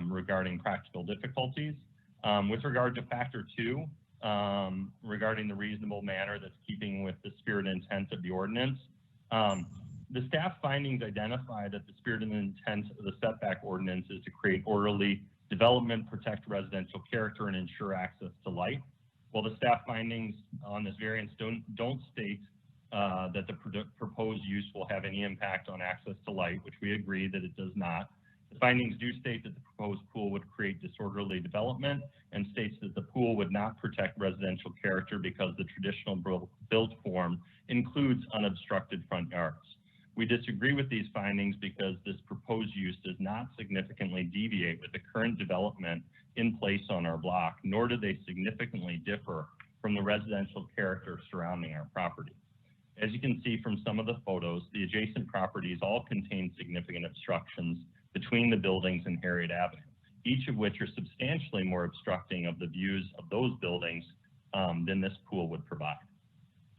S15: regarding practical difficulties. With regard to factor 2, regarding the reasonable manner that's keeping with the spirit and intent of the ordinance, the staff findings identify that the spirit and intent of the setback ordinance is to create orderly development, protect residential character, and ensure access to light. While the staff findings on this variance don't state that the proposed use will have any impact on access to light, which we agree that it does not, the findings do state that the proposed pool would create disorderly development, and states that the pool would not protect residential character because the traditional built form includes unobstructed front yards. We disagree with these findings because this proposed use does not significantly deviate with the current development in place on our block, nor do they significantly differ from the residential character surrounding our property. As you can see from some of the photos, the adjacent properties all contain significant obstructions between the buildings and Harriet Avenue, each of which are substantially more obstructing of the views of those buildings than this pool would provide.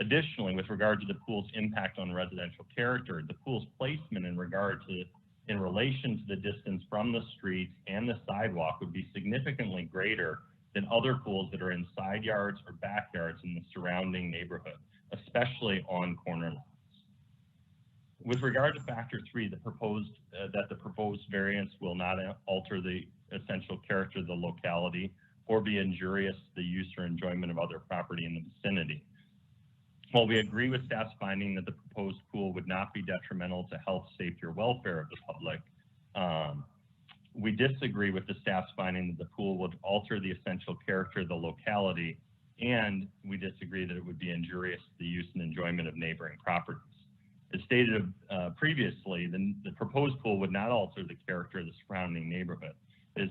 S15: Additionally, with regard to the pool's impact on residential character, the pool's placement in regard to in relation to the distance from the street and the sidewalk would be significantly greater than other pools that are in side yards or backyards in the surrounding neighborhood, especially on corner lots. With regard to factor 3, the proposed variance will not alter the essential character of the locality or be injurious to the use or enjoyment of other property in the vicinity. While we agree with staff's finding that the proposed pool would not be detrimental to health, safety, or welfare of the public, we disagree with the staff's finding that the pool would alter the essential character of the locality, and we disagree that it would be injurious to the use and enjoyment of neighboring properties. As stated previously, the proposed pool would not alter the character of the surrounding neighborhood. It is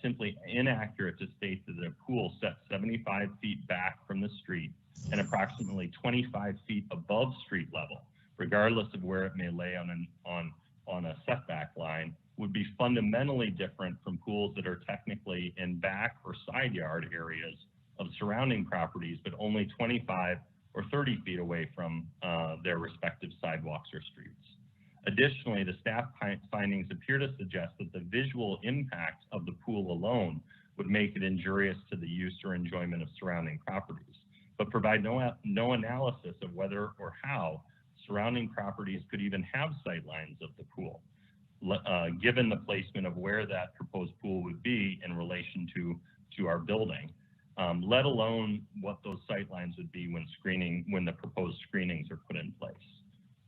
S15: simply inaccurate to state that the pool set 75 feet back from the street and approximately 25 feet above street level, regardless of where it may lay on a setback line, would be fundamentally different from pools that are technically in back or side yard areas of surrounding properties, but only 25 or 30 feet away from their respective sidewalks or streets. Additionally, the staff findings appear to suggest that the visual impact of the pool alone would make it injurious to the use or enjoyment of surrounding properties, but provide no analysis of whether or how surrounding properties could even have sight lines of the pool, given the placement of where that proposed pool would be in relation to our building, let alone what those sight lines would be when the proposed screenings are put in place.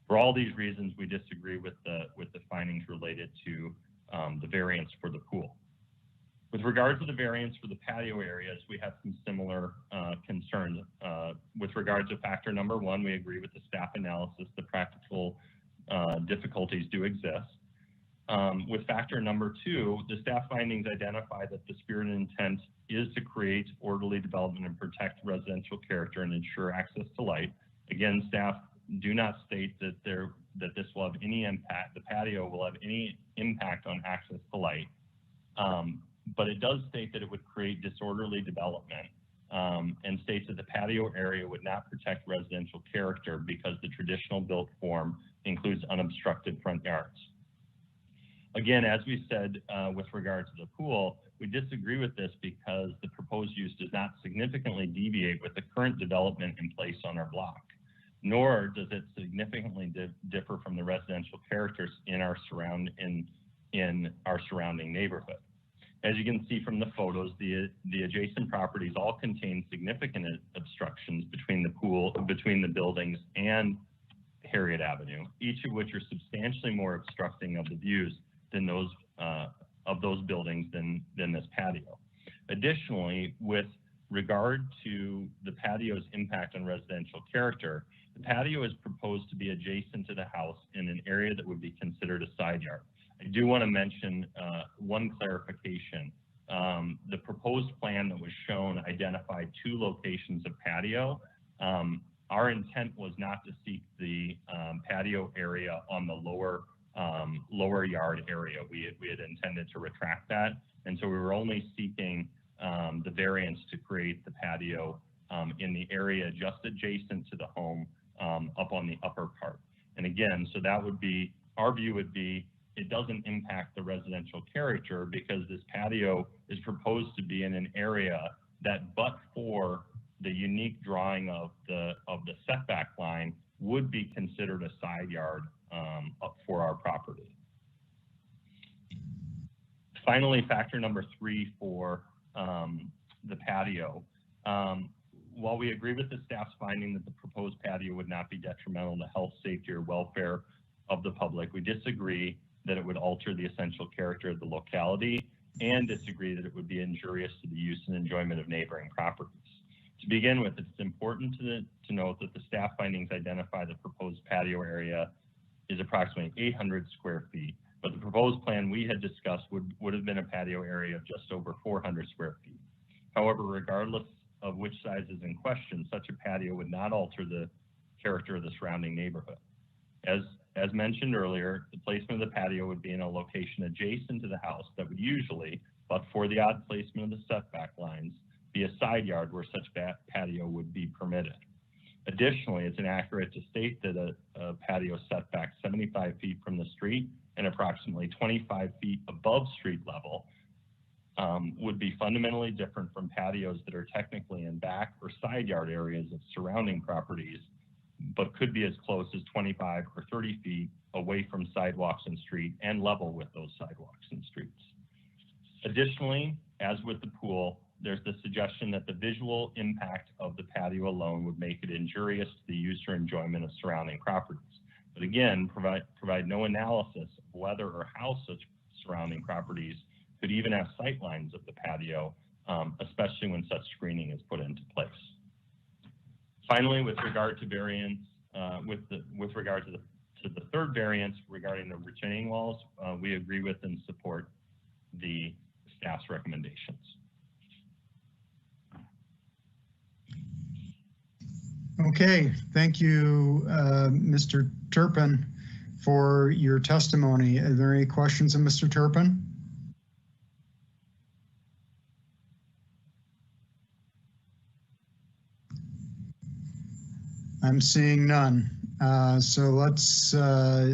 S15: For all these reasons, we disagree with the findings related to the variance for the pool. With regard to the variance for the patio areas, we have some similar concerns. With regard to factor number 1, we agree with the staff analysis that practical difficulties do exist. With factor number 2, the staff findings identify that the spirit and intent is to create orderly development and protect residential character and ensure access to light. Again, staff do not state that this will have any impact, the patio will have any impact on access to light. But it does state that it would create disorderly development and states that the patio area would not protect residential character because the traditional built form includes unobstructed front yards. Again, as we said with regard to the pool, we disagree with this because the proposed use does not significantly deviate with the current development in place on our block, nor does it significantly differ from the residential characters in our surrounding neighborhood. As you can see from the photos, the adjacent properties all contain significant obstructions between the buildings and Harriet Avenue, each of which are substantially more obstructing of the views than those of those buildings than this patio. Additionally, with regard to the patio's impact on residential character, the patio is proposed to be adjacent to the house in an area that would be considered a side yard. I do want to mention one clarification. The proposed plan that was shown identified 2 locations of patio. Our intent was not to seek the patio area on the lower yard area. We had intended to retract that, and so we were only seeking the variance to create the patio in the area just adjacent to the home up on the upper part. And again, so that would be, our view would be, it doesn't impact the residential character because this patio is proposed to be in an area that, but for the unique drawing of the setback line, would be considered a side yard for our property. Finally, factor number 3 for the patio. While we agree with the staff's finding that the proposed patio would not be detrimental to health, safety, or welfare of the public, we disagree that it would alter the essential character of the locality and disagree that it would be injurious to the use and enjoyment of neighboring properties. To begin with, it's important to note that the staff findings identify the proposed patio area is approximately 800 square feet, but the proposed plan we had discussed would have been a patio area of just over 400 square feet. However, regardless of which size is in question, such a patio would not alter the character of the surrounding neighborhood. As mentioned earlier, the placement of the patio would be in a location adjacent to the house that would usually, but for the odd placement of the setback lines, be a side yard where such patio would be permitted. Additionally, it's inaccurate to state that a patio setback 75 feet from the street and approximately approximately 25 feet above street level would be fundamentally different from patios that are technically in back or side yard areas of surrounding properties, but could be as close as 25 or 30 feet away from sidewalks and street and level with those sidewalks and streets. Additionally, as with the pool, there's the suggestion that the visual impact of the patio alone would make it injurious to the use or enjoyment of surrounding properties. But again, provide no analysis of whether or how such surrounding properties could even have sight lines of the patio, especially when such screening is put into place. Finally, with regard to variance, with regard to the third variance regarding the retaining walls, we agree with and support the staff's recommendations.
S2: Okay, thank you, Mr. Turpin, for your testimony. Are there any questions of Mr. Turpin? I'm seeing none. So let's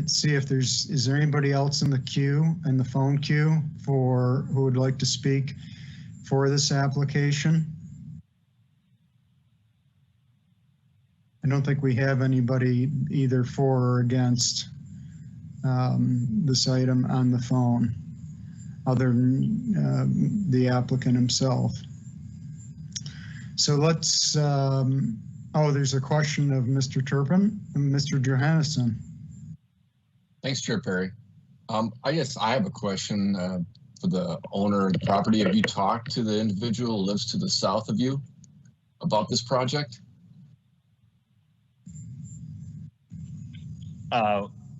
S2: see if is there anybody else in the queue, in the phone queue, who would like to speak for this application? I don't think we have anybody either for or against this item on the phone, other than the applicant himself. So let's, oh, there's a question of Mr. Turpin and Mr. Johannesson.
S6: Thanks, Chair Perry. I guess I have a question for the owner of the property. Have you talked to the individual who lives to the south of you about this project?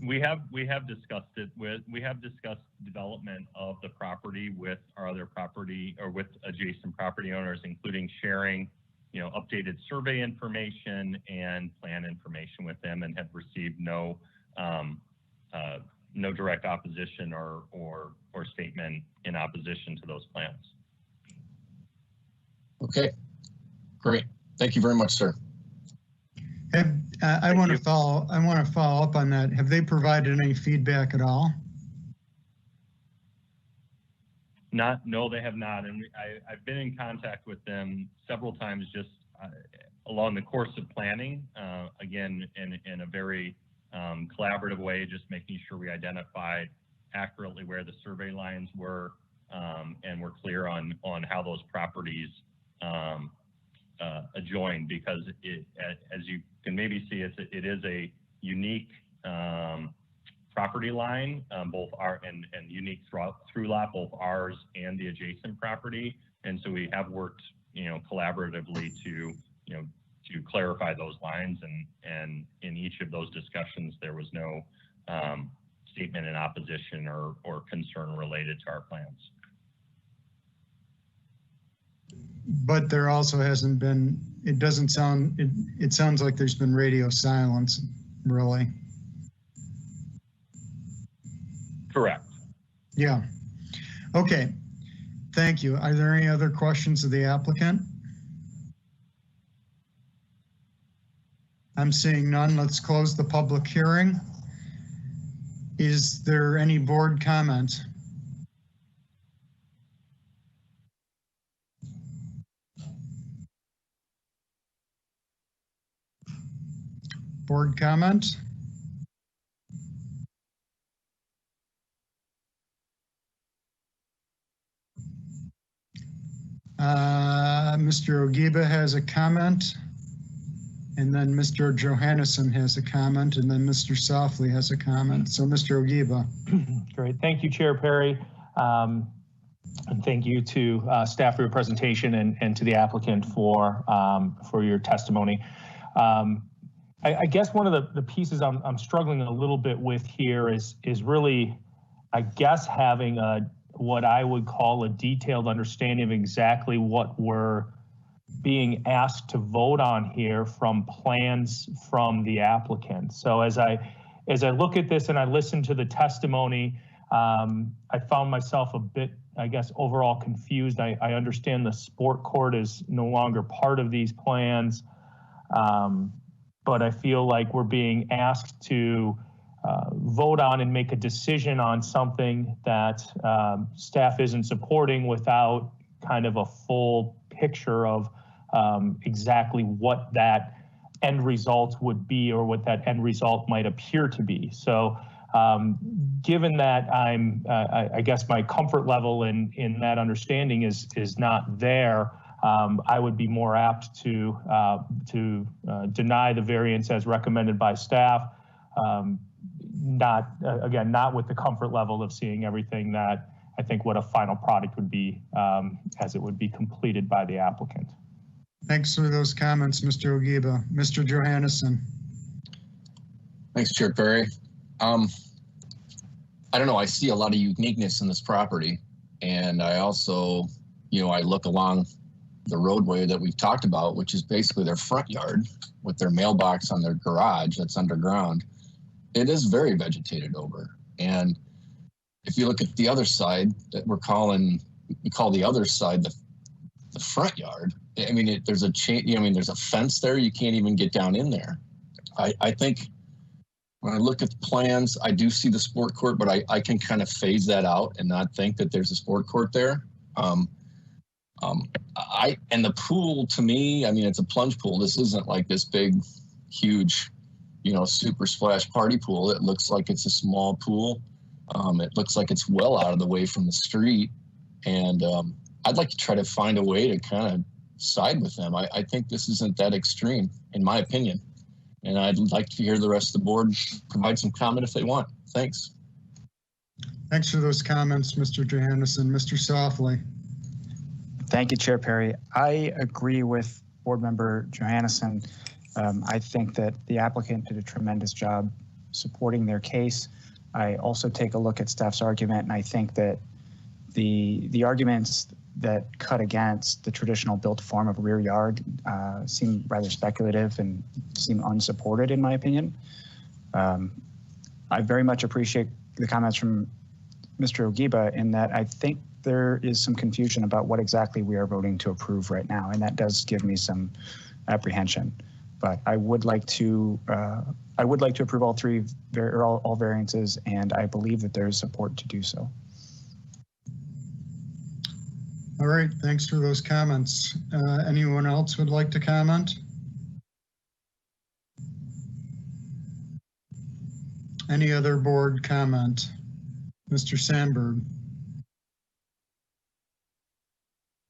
S15: We have discussed it we have discussed development of the property with our other property or with adjacent property owners, including sharing, updated survey information and plan information with them, and have received no direct opposition or statement in opposition to those plans.
S6: Okay, great. Thank you very much, sir.
S2: I want to follow up on that. Have they provided any feedback at all?
S15: No, they have not. And I've been in contact with them several times just along the course of planning, again, in a very collaborative way, just making sure we identified accurately where the survey lines were, and we're clear on how those properties adjoin, because as you can maybe see, it is a unique property line, both and unique through lot, both ours and the adjacent property. And so we have worked, collaboratively to clarify those lines, and in each of those discussions, there was no statement in opposition or concern related to our plans.
S2: But there also hasn't been, it sounds like there's been radio silence, really.
S15: Correct.
S2: Yeah. Okay. Thank you. Are there any other questions of the applicant? I'm seeing none. Let's close the public hearing. Is there any board comment? Board comment? Mr. Ogiba has a comment, and then Mr. Johannesson has a comment, and then Mr. Softly has a comment. So Mr. Ogiba.
S13: Great. Thank you, Chair Perry. And thank you to staff for your presentation, and to the applicant for your testimony. I guess one of the pieces I'm struggling a little bit with here is really, I guess, having what I would call a detailed understanding of exactly what we're being asked to vote on here from plans from the applicant. So as I look at this and I listen to the testimony, I found myself a bit, I guess, overall confused. I understand the sport court is no longer part of these plans, but I feel like we're being asked to vote on and make a decision on something that staff isn't supporting without kind of a full picture of exactly what that end result would be or what that end result might appear to be. So given that I guess my comfort level in that understanding is not there, I would be more apt to deny the variance as recommended by staff. Not with the comfort level of seeing everything that I think what a final product would be as it would be completed by the applicant.
S2: Thanks for those comments, Mr. Ogiba. Mr. Johannesson.
S6: Thanks, Chair Perry. I don't know, I see a lot of uniqueness in this property. And I also, I look along the roadway that we've talked about, which is basically their front yard with their mailbox on their garage that's underground. It is very vegetated over. And if you look at the other side that we call the other side the front yard. I mean, there's a chain. There's a fence there. You can't even get down in there. I think when I look at the plans, I do see the sport court, but I can kind of phase that out and not think that there's a sport court there. And the pool, to me, it's a plunge pool. This isn't like this big, huge, super splash party pool. It looks like it's a small pool. It looks like it's well out of the way from the street. And I'd like to try to find a way to kind of side with them. I think this isn't that extreme, in my opinion. And I'd like to hear the rest of the board provide some comment if they want. Thanks.
S2: Thanks for those comments, Mr. Johannesson. Mr. Softly.
S14: Thank you, Chair Perry. I agree with Board Member Johannesson. I think that the applicant did a tremendous job supporting their case. I also take a look at staff's argument, and I think that the arguments that cut against the traditional built form of rear yard seem rather speculative and seem unsupported, in my opinion. I very much appreciate the comments from Mr. Ogiba in that I think there is some confusion about what exactly we are voting to approve right now, and that does give me some apprehension. But I would like to approve all variances, and I believe that there is support to do so.
S2: All right, thanks for those comments. Anyone else would like to comment? Any other board comment? Mr. Sandberg.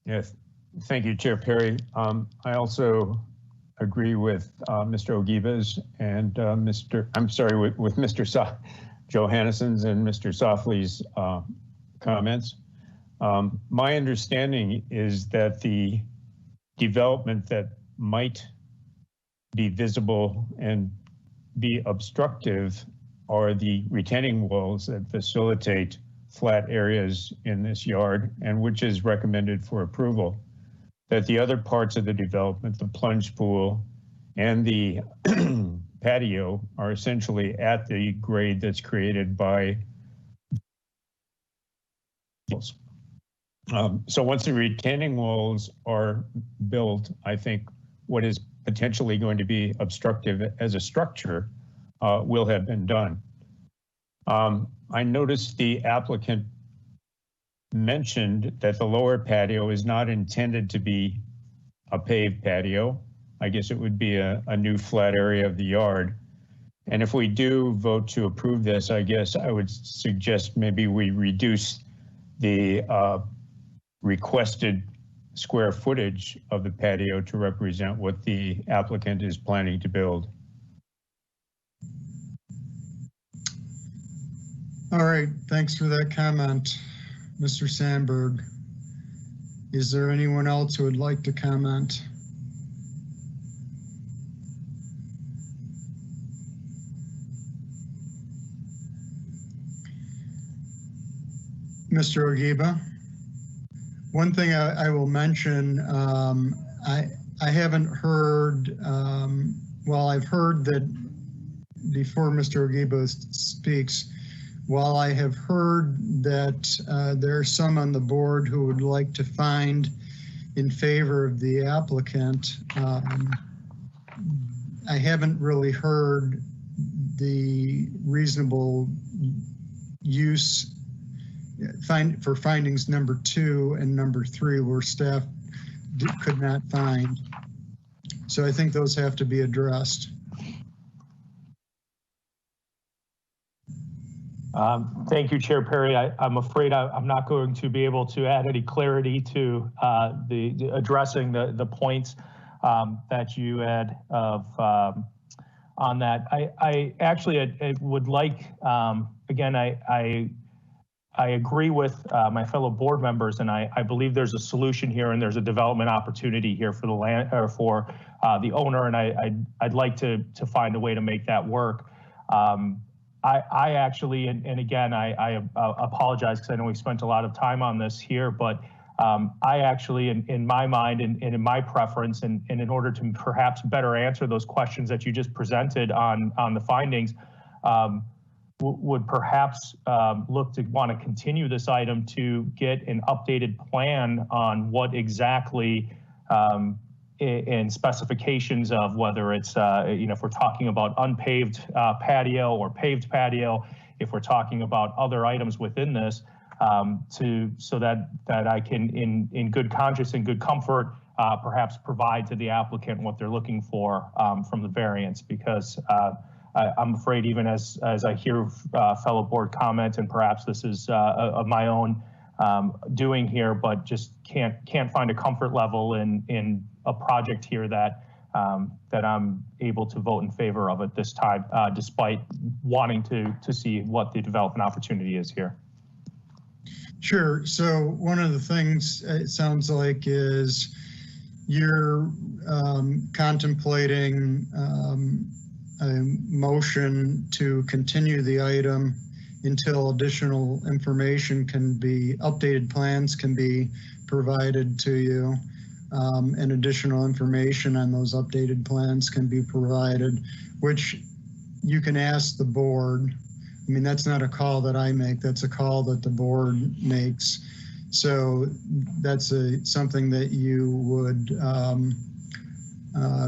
S4: Yes, thank you, Chair Perry. I also agree with Mr. Ogiba's and with Mr. Johannesson's and Mr. Softly's comments. My understanding is that the development that might be visible and be obstructive are the retaining walls that facilitate flat areas in this yard, and which is recommended for approval. That the other parts of the development, the plunge pool and the patio, are essentially at the grade that's created by so once the retaining walls are built, I think what is potentially going to be obstructive as a structure will have been done. I noticed the applicant mentioned that the lower patio is not intended to be a paved patio. I guess it would be a new flat area of the yard. And if we do vote to approve this, I guess I would suggest maybe we reduce the requested square footage of the patio to represent what the applicant is planning to build.
S2: All right, thanks for that comment, Mr. Sandberg. Is there anyone else who would like to comment? Mr. Ogiba? One thing I will mention, I haven't heard, well, I've heard that before Mr. Ogiba speaks, while I have heard that there are some on the board who would like to find in favor of the applicant, I haven't really heard the reasonable use for findings number 2 and number 3 where staff could not find. So I think those have to be addressed.
S13: Thank you, Chair Perry. I'm afraid I'm not going to be able to add any clarity to the addressing the points that you had on that. I actually would like, again, I agree with my fellow board members, and I believe there's a solution here and there's a development opportunity here for the land or for the owner, and I'd like to find a way to make that work. I actually, and again, I apologize because I know we spent a lot of time on this here, but I actually, in my mind and in my preference, and in order to perhaps better answer those questions that you just presented on the findings, would perhaps look to want to continue this item to get an updated plan on what exactly in specifications of whether it's, if we're talking about unpaved patio or paved patio, if we're talking about other items within this, so that I can, in good conscience and good comfort, perhaps provide to the applicant what they're looking for from the variance, because I'm afraid even as I hear fellow board comment, and perhaps this is of my own doing here, but just can't find a comfort level in a project here that I'm able to vote in favor of at this time, despite wanting to see what the development opportunity is here.
S2: Sure. So one of the things it sounds like is you're contemplating a motion to continue the item until additional information can be, updated plans can be provided to you, and additional information on those updated plans can be provided, which you can ask the board. I mean, that's not a call that I make, that's a call that the board makes. So that's something that you would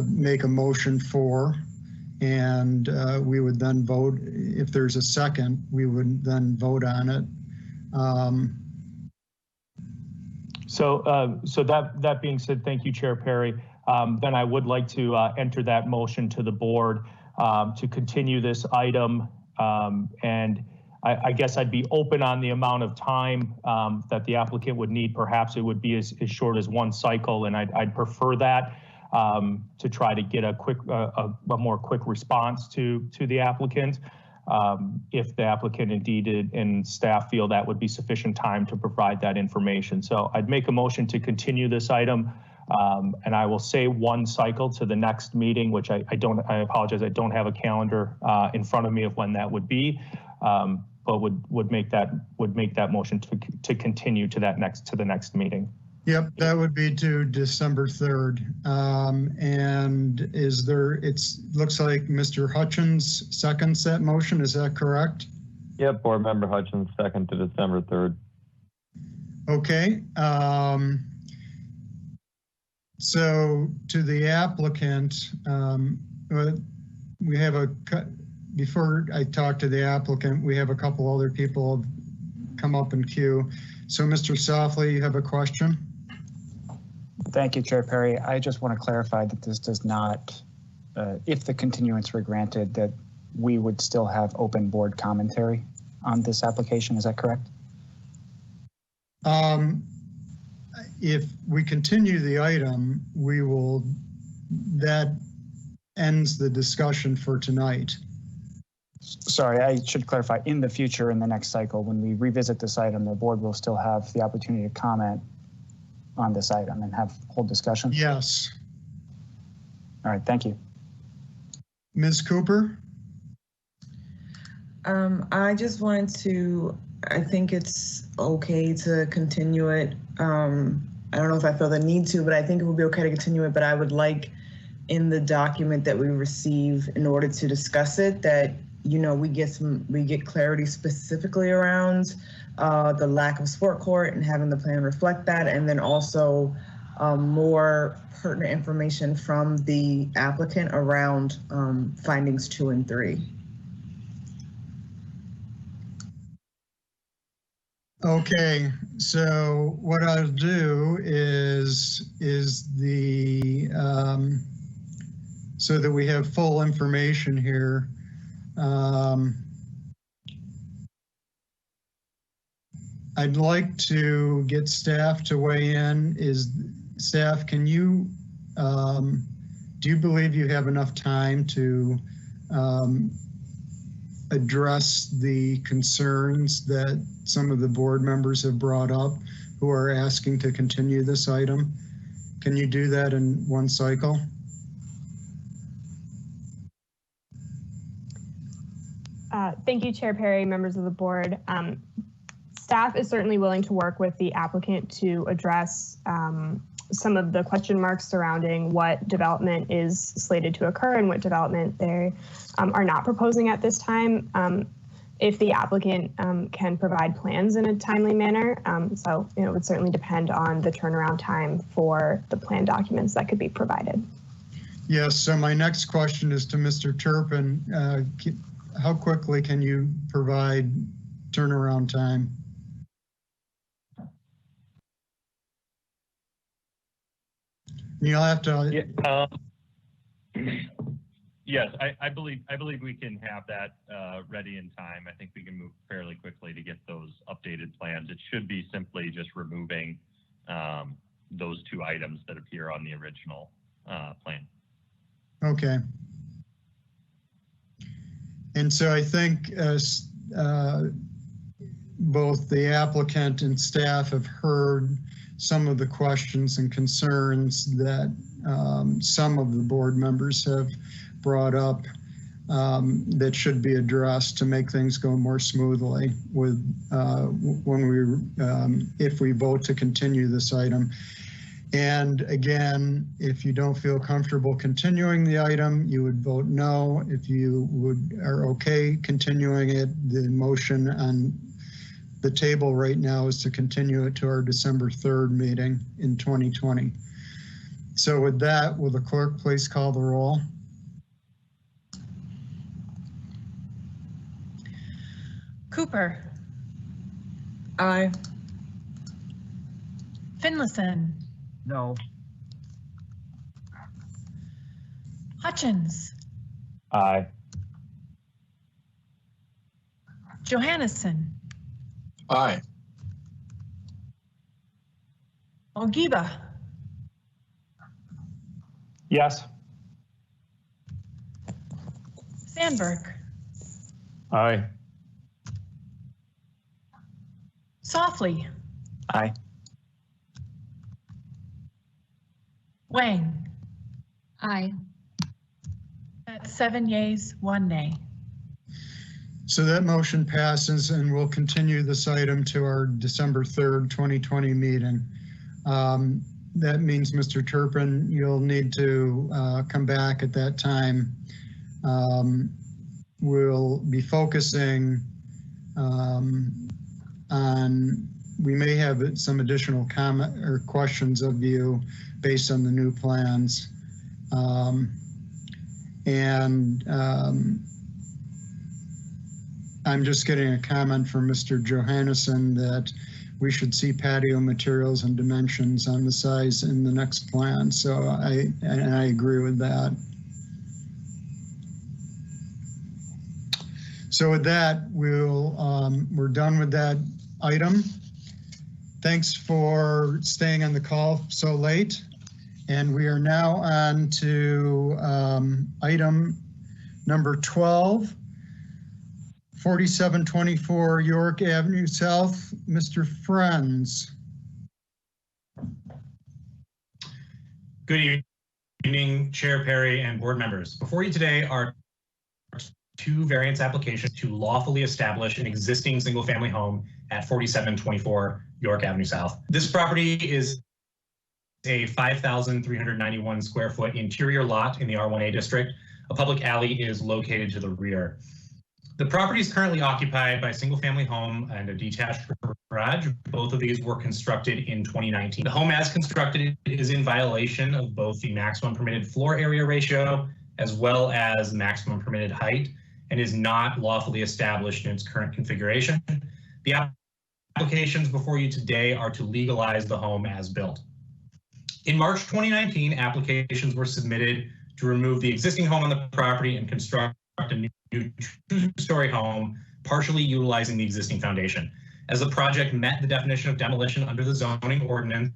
S2: make a motion for, and we would then vote. If there's a second, we would then vote on it.
S13: So that being said, thank you, Chair Perry. Then I would like to enter that motion to the board to continue this item. And I guess I'd be open on the amount of time that the applicant would need. Perhaps it would be as short as one cycle, and I'd prefer that to try to get a more quick response to the applicant. If the applicant indeed and staff feel that would be sufficient time to provide that information. So I'd make a motion to continue this item, and I will say one cycle to the next meeting, which I apologize, I don't have a calendar in front of me of when that would be, but would make that motion to continue to the next meeting.
S2: Yep, that would be to December 3rd. And looks like Mr. Hutchins seconds that motion, is that correct?
S16: Yep, Board Member Hutchins, second to December 3rd.
S2: Okay. So to the applicant, we have before I talk to the applicant, we have a couple other people come up in queue. So Mr. Softly, you have a question?
S14: Thank you, Chair Perry. I just want to clarify that this does not, if the continuance were granted, that we would still have open board commentary on this application. Is that correct?
S2: If we continue the item, that ends the discussion for tonight.
S14: Sorry, I should clarify, in the future, in the next cycle, when we revisit this item, the board will still have the opportunity to comment on this item and hold discussion?
S2: Yes.
S14: All right, thank you.
S2: Ms. Cooper?
S17: I just wanted to, I think it's okay to continue it. I don't know if I feel the need to, but I think it would be okay to continue it, but I would like in the document that we receive in order to discuss it that, you know, we get clarity specifically around the lack of sport court and having the plan reflect that, and then also more pertinent information from the applicant around findings 2 and 3.
S2: Okay, so what I'll do is the, so that we have full information here. I'd like to get staff to weigh in. Staff, can you, do you believe you have enough time to address the concerns that some of the board members have brought up who are asking to continue this item? Can you do that in one cycle?
S9: Thank you, Chair Perry, members of the board. Staff is certainly willing to work with the applicant to address some of the question marks surrounding what development is slated to occur and what development they are not proposing at this time. If the applicant can provide plans in a timely manner. So it would certainly depend on the turnaround time for the plan documents that could be provided.
S2: Yes, so my next question is to Mr. Turpin. How quickly can you provide turnaround time? You'll have to.
S15: Yes, I believe we can have that ready in time. I think we can move fairly quickly to get those updated plans. It should be simply just removing those two items that appear on the original plan.
S2: Okay. And so I think both the applicant and staff have heard some of the questions and concerns that some of the board members have brought up that should be addressed to make things go more smoothly with if we vote to continue this item. And again, if you don't feel comfortable continuing the item, you would vote no. If you are okay continuing it, the motion on the table right now is to continue it to our December 3rd meeting in 2020. So with that, will the clerk please call the roll?
S3: Cooper.
S17: Aye.
S3: Finlayson.
S7: No.
S3: Hutchins.
S4: Aye.
S3: Johannesson.
S6: Aye.
S3: Ogiba.
S13: Yes.
S3: Sandberg.
S4: Aye.
S3: Softly.
S14: Aye.
S3: Wang.
S5: Aye.
S3: That's 7 yeas, 1 nay.
S2: So that motion passes and we'll continue this item to our December 3rd, 2020 meeting. That means, Mr. Turpin, you'll need to come back at that time. We'll be focusing on, we may have some additional comment or questions of you based on the new plans. I'm just getting a comment from Mr. Johannesson that we should see patio materials and dimensions on the size in the next plan. So I agree with that. So with that, we're done with that item. Thanks for staying on the call so late. And we are now on to item number 12, 4724 York Avenue South. Mr. Friends.
S18: Good evening, Chair Perry and board members. Before you today are two variance applications to lawfully establish an existing single-family home at 4724 York Avenue South. This property is a 5,391 square foot interior lot in the R1A district. A public alley is located to the rear. The property is currently occupied by a single-family home and a detached garage. Both of these were constructed in 2019. The home as constructed is in violation of both the maximum permitted floor area ratio as well as maximum permitted height and is not lawfully established in its current configuration. The applications before you today are to legalize the home as built. In March 2019, applications were submitted to remove the existing home on the property and construct a new two-story home, partially utilizing the existing foundation. As the project met the definition of demolition under the zoning ordinance,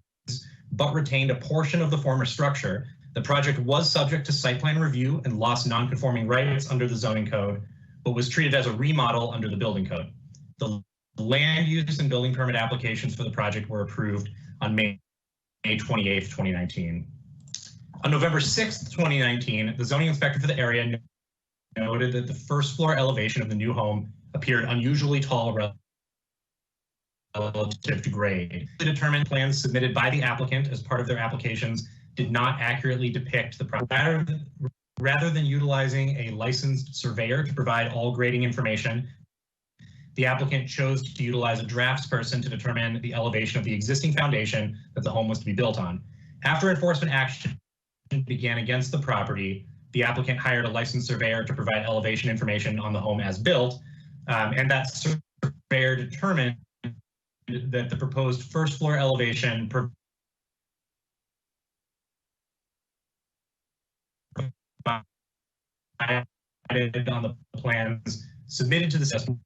S18: but retained a portion of the former structure, the project was subject to site plan review and lost non-conforming rights under the zoning code, but was treated as a remodel under the building code. The land use and building permit applications for the project were approved on May 28th, 2019. On November 6th, 2019, the zoning inspector for the area noted that the first floor elevation of the new home appeared unusually tall relative to grade. The determined plans submitted by the applicant as part of their applications did not accurately depict the project. Rather than utilizing a licensed surveyor to provide all grading information, the applicant chose to utilize a draftsperson to determine the elevation of the existing foundation that the home was to be built on. After enforcement action began against the property, the applicant hired a licensed surveyor to provide elevation information on the home as built, and that surveyor determined that the proposed first floor elevation provided on the plans submitted to the system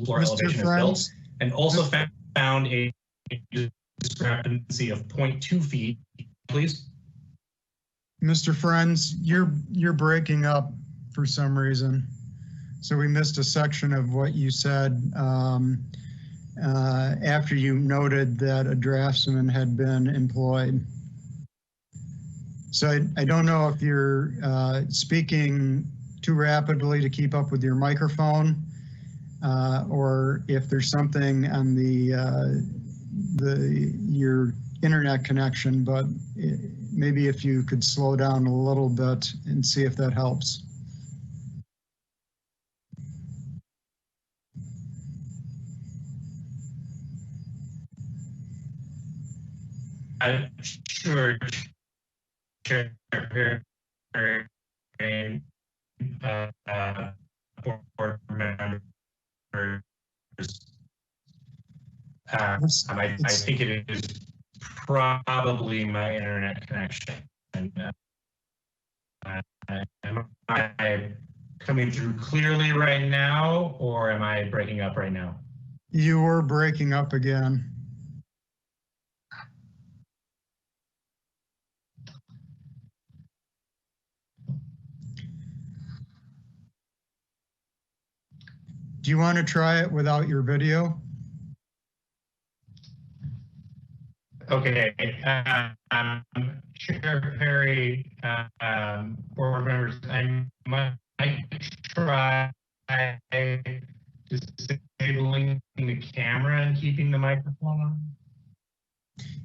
S18: floor elevation is built, and also found a discrepancy of 0.2 feet, please.
S2: Mr. Friends, you're breaking up for some reason. So we missed a section of what you said after you noted that a draftsman had been employed. So I don't know if you're speaking too rapidly to keep up with your microphone, or if there's something on your internet connection, but maybe if you could slow down a little bit and see if that helps.
S18: Sure. Board members. I think it is probably my internet connection. Am I coming through clearly right now, or am I breaking up right now?
S2: You were breaking up again. Do you want to try it without your video?
S18: Okay. Chair Perry, board members, I might try disabling the camera and keeping the microphone on.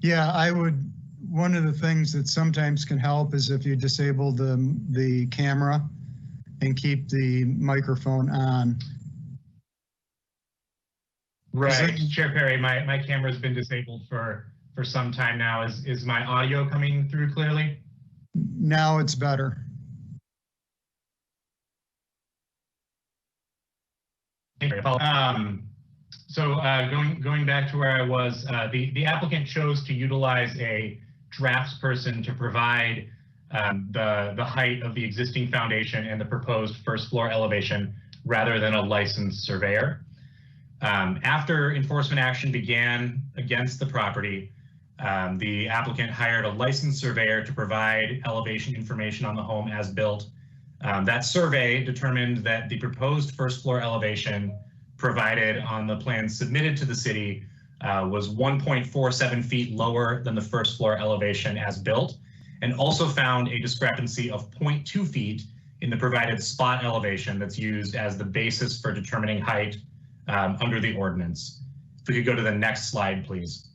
S2: Yeah, I would. One of the things that sometimes can help is if you disable the camera and keep the microphone on.
S18: Right, Chair Perry, my camera's been disabled for some time now. Is my audio coming through clearly?
S2: Now it's better.
S18: So going back to where I was, the applicant chose to utilize a draftsperson to provide the height of the existing foundation and the proposed first floor elevation rather than a licensed surveyor. After enforcement action began against the property, the applicant hired a licensed surveyor to provide elevation information on the home as built. That survey determined that the proposed first floor elevation provided on the plan submitted to the city was 1.47 feet lower than the first floor elevation as built, and also found a discrepancy of 0.2 feet in the provided spot elevation that's used as the basis for determining height under the ordinance. If we could go to the next slide, please.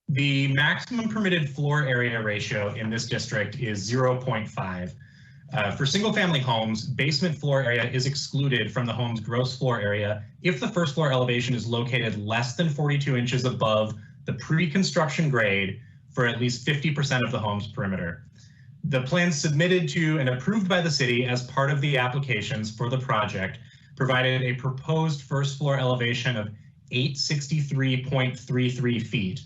S18: The maximum permitted floor area ratio in this district is 0.5. For single family homes, basement floor area is excluded from the home's gross floor area if the first floor elevation is located less than 42 inches above the pre-construction grade for at least 50% of the home's perimeter. The plans submitted to and approved by the city as part of the applications for the project provided a proposed first floor elevation of 863.33 feet,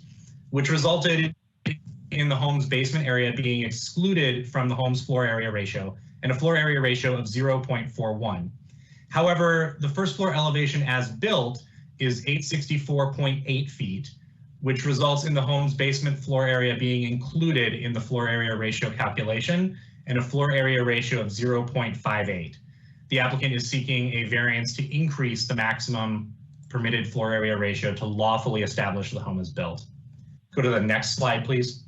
S18: which resulted in the home's basement area being excluded from the home's floor area ratio and a floor area ratio of 0.41. However, the first floor elevation as built is 864.8 feet, which results in the home's basement floor area being included in the floor area ratio calculation and a floor area ratio of 0.58. The applicant is seeking a variance to increase the maximum permitted floor area ratio to lawfully establish the home is built. Go to the next slide, please.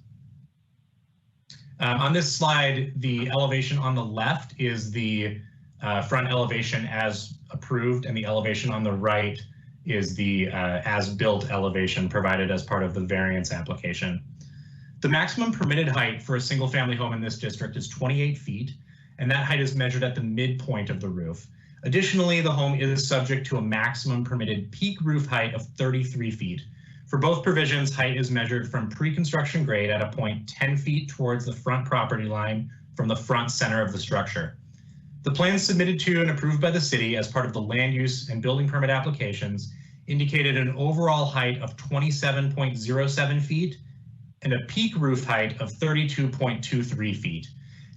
S18: On this slide, the elevation on the left is the front elevation as approved, and the elevation on the right is the as-built elevation provided as part of the variance application. The maximum permitted height for a single-family home in this district is 28 feet, and that height is measured at the midpoint of the roof. Additionally, the home is subject to a maximum permitted peak roof height of 33 feet. For both provisions, height is measured from pre-construction grade at a point 10 feet towards the front property line from the front center of the structure. The plans submitted to and approved by the city as part of the land use and building permit applications indicated an overall height of 27.07 feet and a peak roof height of 32.23 feet.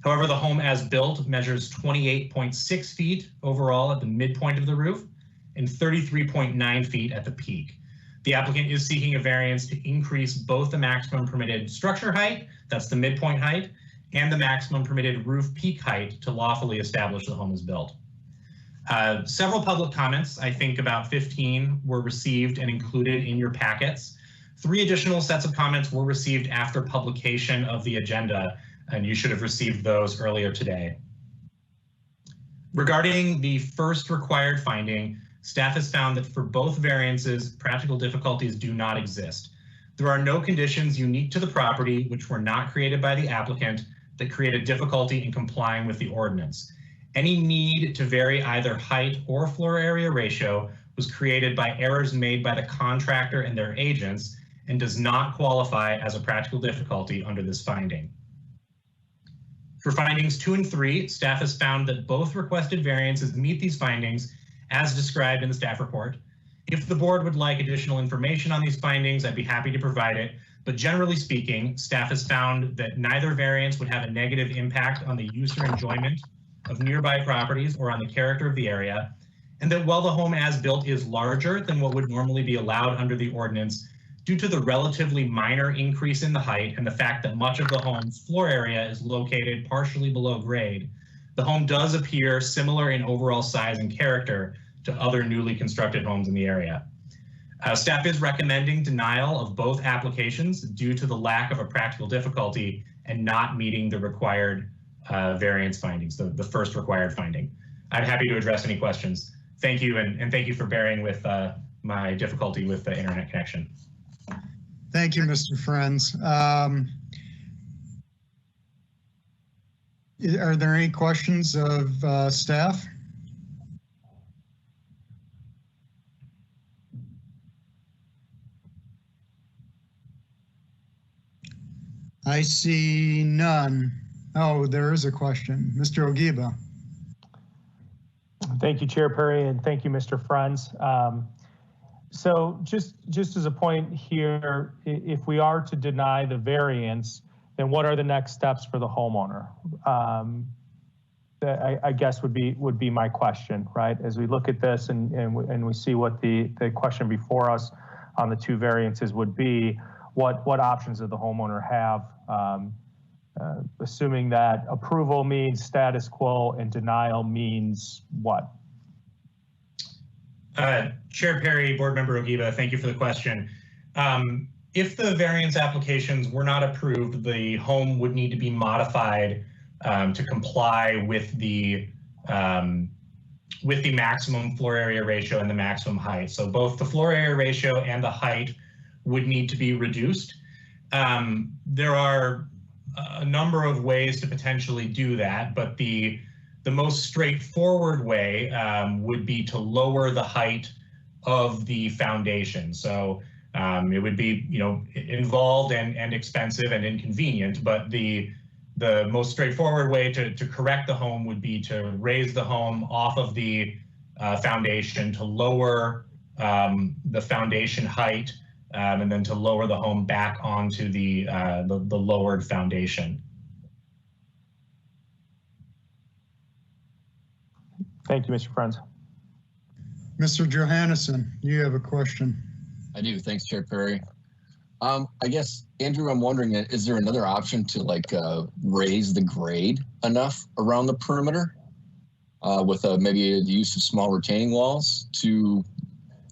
S18: However, the home as built measures 28.6 feet overall at the midpoint of the roof and 33.9 feet at the peak. The applicant is seeking a variance to increase both the maximum permitted structure height, that's the midpoint height, and the maximum permitted roof peak height to lawfully establish the home is built. Several public comments, I think about 15, were received and included in your packets. 3 additional sets of comments were received after publication of the agenda, and you should have received those earlier today. Regarding the first required finding, staff has found that for both variances, practical difficulties do not exist. There are no conditions unique to the property which were not created by the applicant that created difficulty in complying with the ordinance. Any need to vary either height or floor area ratio was created by errors made by the contractor and their agents and does not qualify as a practical difficulty under this finding. For findings 2 and 3, staff has found that both requested variances meet these findings as described in the staff report. If the board would like additional information on these findings, I'd be happy to provide it. But generally speaking, staff has found that neither variance would have a negative impact on the use or enjoyment of nearby properties or on the character of the area, and that while the home as built is larger than what would normally be allowed under the ordinance, due to the relatively minor increase in the height and the fact that much of the home's floor area is located partially below grade, the home does appear similar in overall size and character to other newly constructed homes in the area. Staff is recommending denial of both applications due to the lack of a practical difficulty and not meeting the required variance findings, the first required finding. I'm happy to address any questions. Thank you, and thank you for bearing with my difficulty with the internet connection.
S2: Thank you, Mr. Friends. Are there any questions of staff? I see none. Oh, there is a question. Mr. Ogiba.
S13: Thank you, Chair Perry, and thank you, Mr. Friends. So just as a point here, if we are to deny the variance, then what are the next steps for the homeowner? I guess would be my question, right? As we look at this and we see what the question before us on the 2 variances would be, what options does the homeowner have? Assuming that approval means status quo and denial means what?
S18: Chair Perry, Board Member Ogiba, thank you for the question. If the variance applications were not approved, the home would need to be modified to comply with the maximum floor area ratio and the maximum height. So both the floor area ratio and the height would need to be reduced. There are a number of ways to potentially do that, but the most straightforward way would be to lower the height of the foundation. So it would be, involved and expensive and inconvenient, but the most straightforward way to correct the home would be to raise the home off of the foundation to lower the foundation height and then to lower the home back onto the lowered foundation.
S13: Thank you, Mr. Franz.
S2: Mr. Johannesson, you have a question.
S6: I do. Thanks, Chair Perry. I guess, Andrew, I'm wondering, is there another option to raise the grade enough around the perimeter with maybe the use of small retaining walls to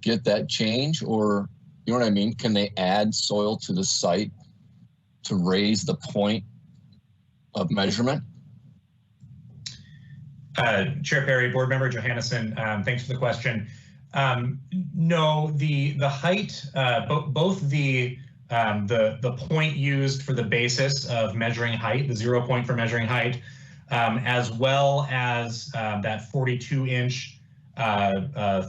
S6: get that change? Or, you know what I mean? Can they add soil to the site to raise the point of measurement?
S18: Chair Perry, Board Member Johannesson, thanks for the question. No, the height, both the point used for the basis of measuring height, the 0 point for measuring height, as well as that 42-inch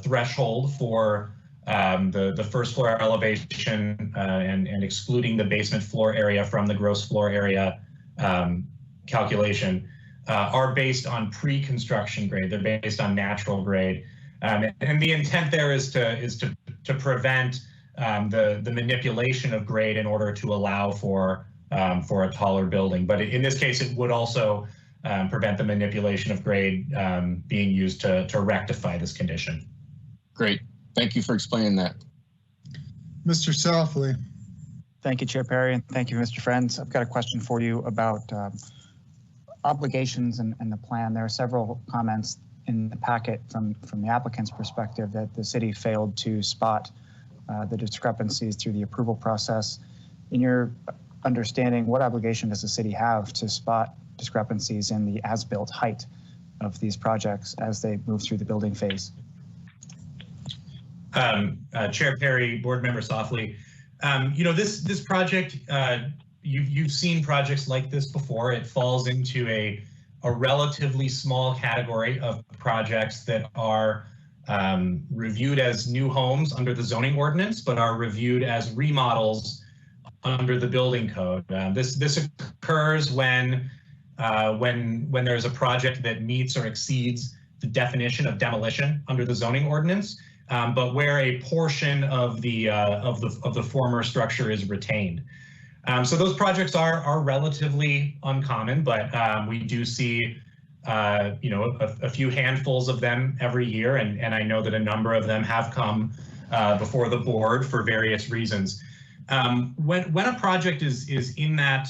S18: threshold for the first floor elevation and excluding the basement floor area from the gross floor area calculation, are based on pre-construction grade. They're based on natural grade. And the intent there is to prevent the manipulation of grade in order to allow for a taller building. But in this case, it would also prevent the manipulation of grade being used to rectify this condition.
S6: Great. Thank you for explaining that.
S2: Mr. Softly.
S14: Thank you, Chair Perry, and thank you, Mr. Friends. I've got a question for you about obligations and the plan. There are several comments in the packet from the applicant's perspective that the city failed to spot the discrepancies through the approval process. In your understanding, what obligation does the city have to spot discrepancies in the as-built height of these projects as they move through the building phase?
S18: Chair Perry, Board Member Softly, this project, you've seen projects like this before. It falls into a relatively small category of projects that are reviewed as new homes under the zoning ordinance, but are reviewed as remodels under the building code. This occurs when there's a project that meets or exceeds the definition of demolition under the zoning ordinance, but where a portion of the former structure is retained. So those projects are relatively uncommon, but we do see a few handfuls of them every year, and I know that a number of them have come before the board for various reasons. When a project is in that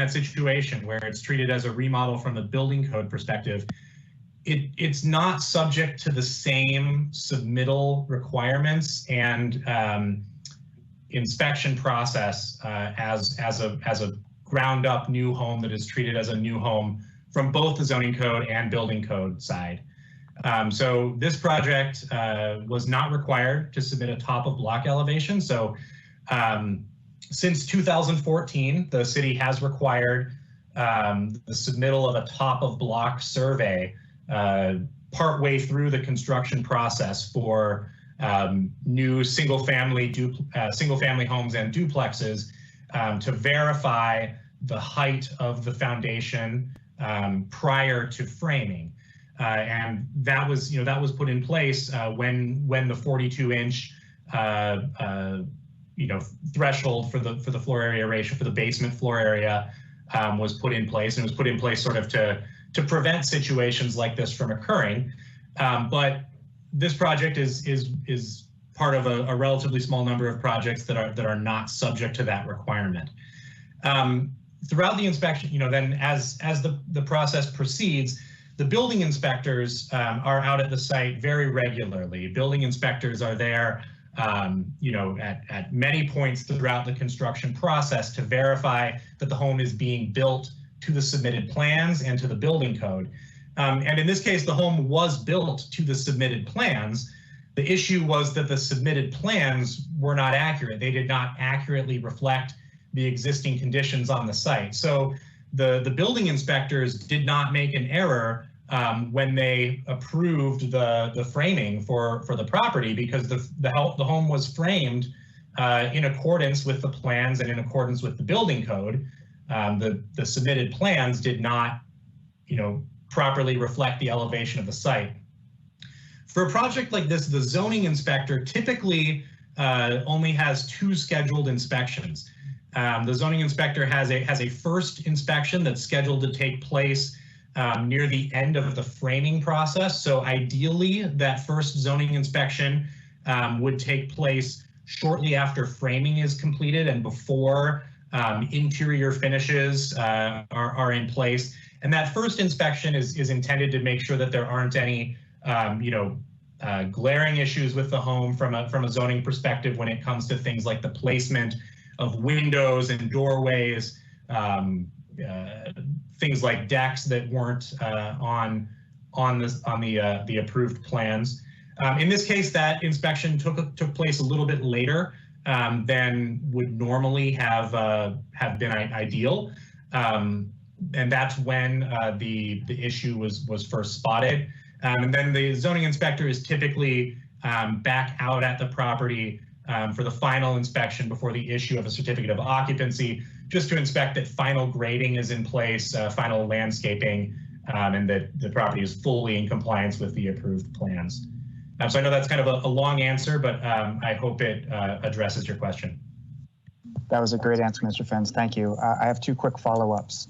S18: situation where it's treated as a remodel from the building code perspective, it's not subject to the same submittal requirements and inspection process as a ground up new home that is treated as a new home from both the zoning code and building code side. So this project was not required to submit a top of block elevation. So since 2014, the city has required the submittal of a top of block survey partway through the construction process for new single-family homes and duplexes to verify the height of the foundation prior to framing, and that was put in place when the 42-inch threshold for the floor area ratio for the basement floor area was put in place, and it was put in place sort of to prevent situations like this from occurring. But this project is part of a relatively small number of projects that are not subject to that requirement. Throughout the inspection, then as the process proceeds, the building inspectors are out at the site very regularly. Building inspectors are there, at many points throughout the construction process to verify that the home is being built to the submitted plans and to the building code. And in this case, the home was built to the submitted plans. The issue was that the submitted plans were not accurate. They did not accurately reflect the existing conditions on the site. So the building inspectors did not make an error when they approved the framing for the property, because the home was framed in accordance with the plans and in accordance with the building code. The submitted plans did not, properly reflect the elevation of the site. For a project like this, the zoning inspector typically only has 2 scheduled inspections. The zoning inspector has a first inspection that's scheduled to take place near the end of the framing process. So ideally, that first zoning inspection would take place shortly after framing is completed and before interior finishes are in place. And that first inspection is intended to make sure that there aren't any glaring issues with the home from a zoning perspective when it comes to things like the placement of windows and doorways, things like decks that weren't on the approved plans. In this case, that inspection took place a little bit later than would normally have been ideal, and that's when the issue was first spotted. And then the zoning inspector is typically back out at the property for the final inspection before the issue of a certificate of occupancy, just to inspect that final grading is in place, final landscaping, and that the property is fully in compliance with the approved plans. So I know that's kind of a long answer, but I hope it addresses your question.
S14: That was a great answer, Mr. Fens. Thank you. I have 2 quick follow-ups.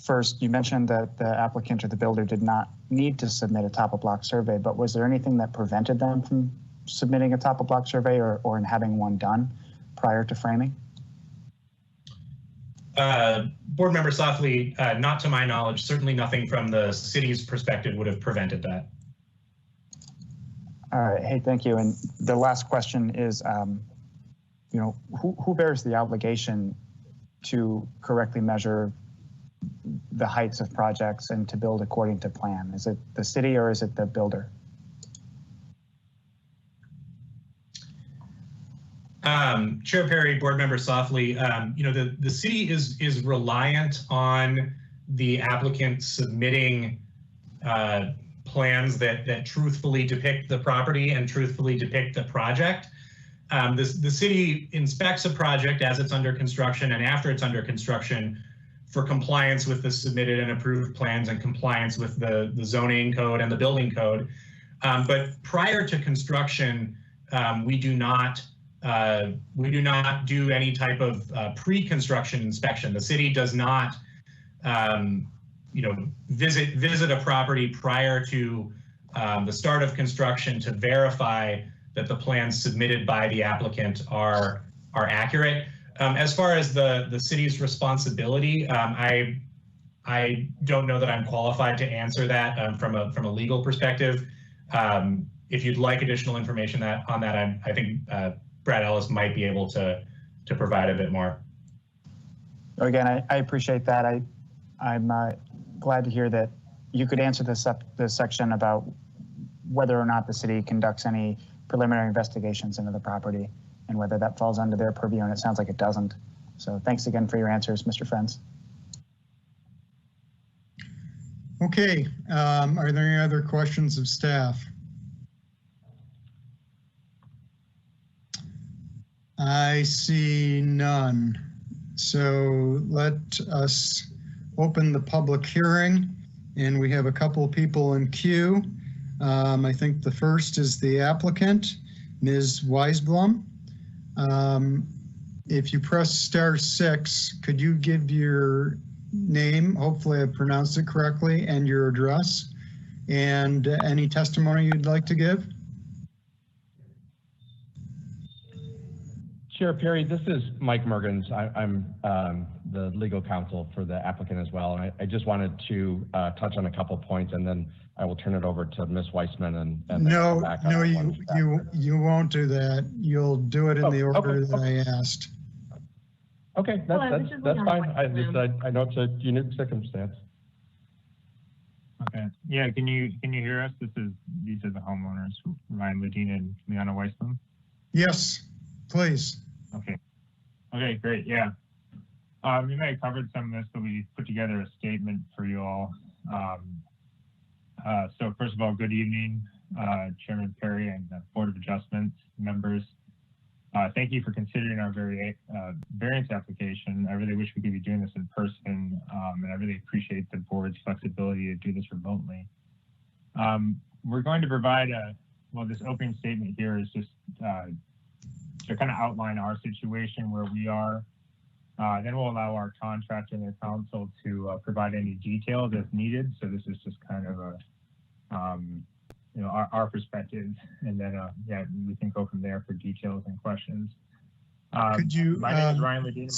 S14: First, you mentioned that the applicant or the builder did not need to submit a top-of-block survey, but was there anything that prevented them from submitting a top-of-block survey or in having one done prior to framing?
S18: Board Member Softley, not to my knowledge, certainly nothing from the city's perspective would have prevented that.
S14: All right. Hey, thank you. And the last question is, who bears the obligation to correctly measure the heights of projects and to build according to plan? Is it the city or is it the builder?
S18: Chair Perry, Board Member Softley, the city is reliant on the applicant submitting plans that truthfully depict the property and truthfully depict the project. The city inspects a project as it's under construction and after it's under construction for compliance with the submitted and approved plans and compliance with the zoning code and the building code. But prior to construction, we do not do any type of pre-construction inspection. The city does not visit a property prior to the start of construction to verify that the plans submitted by the applicant are accurate. As far as the city's responsibility, I don't know that I'm qualified to answer that from a legal perspective. If you'd like additional information on that, I think Brad Ellis might be able to provide a bit more.
S14: Again, I appreciate that. I'm glad to hear that you could answer this section about whether or not the city conducts any preliminary investigations into the property and whether that falls under their purview, and it sounds like it doesn't. So thanks again for your answers, Mr. Fens.
S2: Okay, are there any other questions of staff? I see none. So let us open the public hearing, and we have a couple of people in queue. I think the first is the applicant, Ms. Weisblum. If you press *6, could you give your name, hopefully I pronounced it correctly, and your address, and any testimony you'd like to give?
S19: Chair Perry, this is Mike Mergens. I'm the legal counsel for the applicant as well. And I just wanted to touch on a couple points, and then I will turn it over to Ms. Weissman and
S2: no, you won't do that. You'll do it in the order that I asked.
S19: Okay, that's fine. I know it's a unique circumstance.
S20: Okay. Yeah. Can you hear us? These are the homeowners, Ryan Ledina and Liana Weissman.
S2: Yes, please.
S20: Okay. Okay. Great. Yeah. We may have covered some of this, but we put together a statement for you all. So first of all, good evening, Chairman Perry and the Board of Adjustment members. Thank you for considering our variance application. I really wish we could be doing this in person, and I really appreciate the board's flexibility to do this remotely. we're going to provide this opening statement here is just to kind of outline our situation where we are. Then we'll allow our contractor and their counsel to provide any details as needed. So this is just kind of our perspective, and then we can go from there for details and questions.
S2: Could you,
S20: my name is Ryan Ledeen.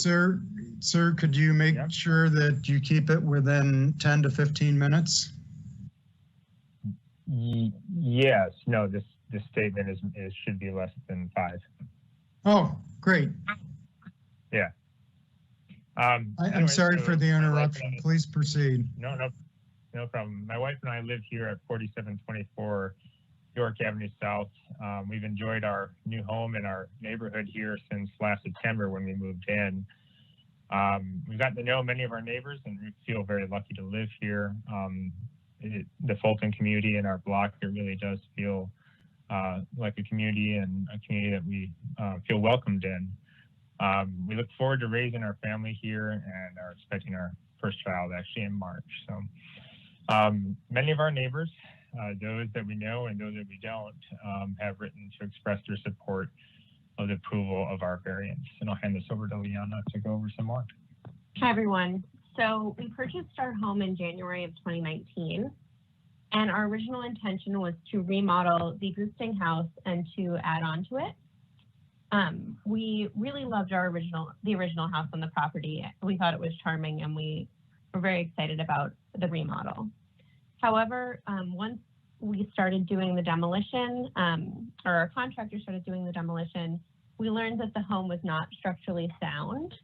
S2: Sir, could you make sure that you keep it within 10 to 15 minutes?
S20: Yes. No, this statement should be less than 5.
S2: Oh, great.
S20: Yeah.
S2: I'm sorry for the interruption. Please proceed.
S20: No problem. My wife and I live here at 4724 York Avenue South. We've enjoyed our new home and our neighborhood here since last September when we moved in. We've gotten to know many of our neighbors and we feel very lucky to live here. The Fulton community and our block, it really does feel like a community and a community that we feel welcomed in. We look forward to raising our family here and are expecting our first child actually in March. So many of our neighbors, those that we know and those that we don't, have written to express their support of the approval of our variance. And I'll hand this over to Liana to go over some more.
S21: Hi, everyone. So we purchased our home in January of 2019, and our original intention was to remodel the existing house and to add on to it. We really loved the original house on the property. We thought it was charming and we were very excited about the remodel. However, once we started doing the demolition, or our contractor started doing the demolition, we learned that the home was not structurally sound.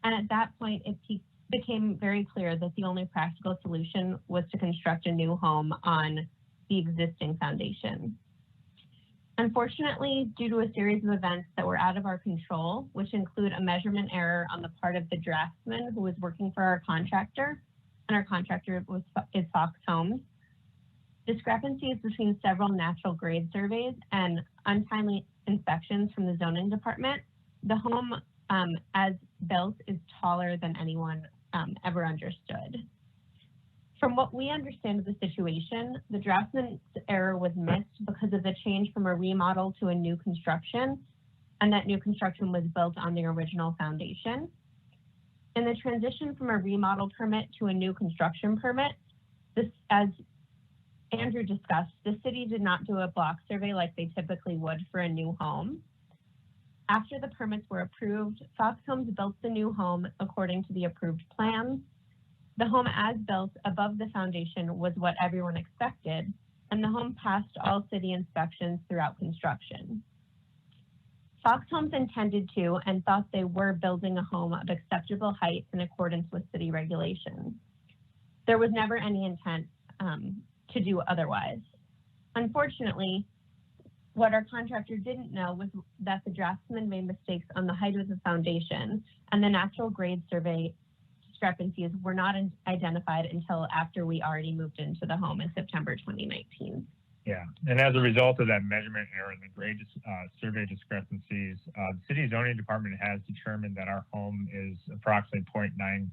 S21: And at that point, it became very clear that the only practical solution was to construct a new home on the existing foundation. Unfortunately, due to a series of events that were out of our control, which include a measurement error on the part of the draftsman who was working for our contractor, and our contractor is Fox Homes, discrepancies between several natural grade surveys and untimely inspections from the zoning department, the home as built is taller than anyone ever understood. From what we understand of the situation, the draftsman's error was missed because of the change from a remodel to a new construction, and that new construction was built on the original foundation. In the transition from a remodel permit to a new construction permit, as Andrew discussed, the city did not do a block survey like they typically would for a new home. After the permits were approved, Fox Homes built the new home according to the approved plans. The home as built above the foundation was what everyone expected, and the home passed all city inspections throughout construction. Fox Homes intended to and thought they were building a home of acceptable height in accordance with city regulations. There was never any intent to do otherwise. Unfortunately, what our contractor didn't know was that the draftsman made mistakes on the height of the foundation, and the natural grade survey discrepancies were not identified until after we already moved into the home in September 2019.
S20: Yeah, and as a result of that measurement error and the grade survey discrepancies, the city zoning department has determined that our home is approximately 0.9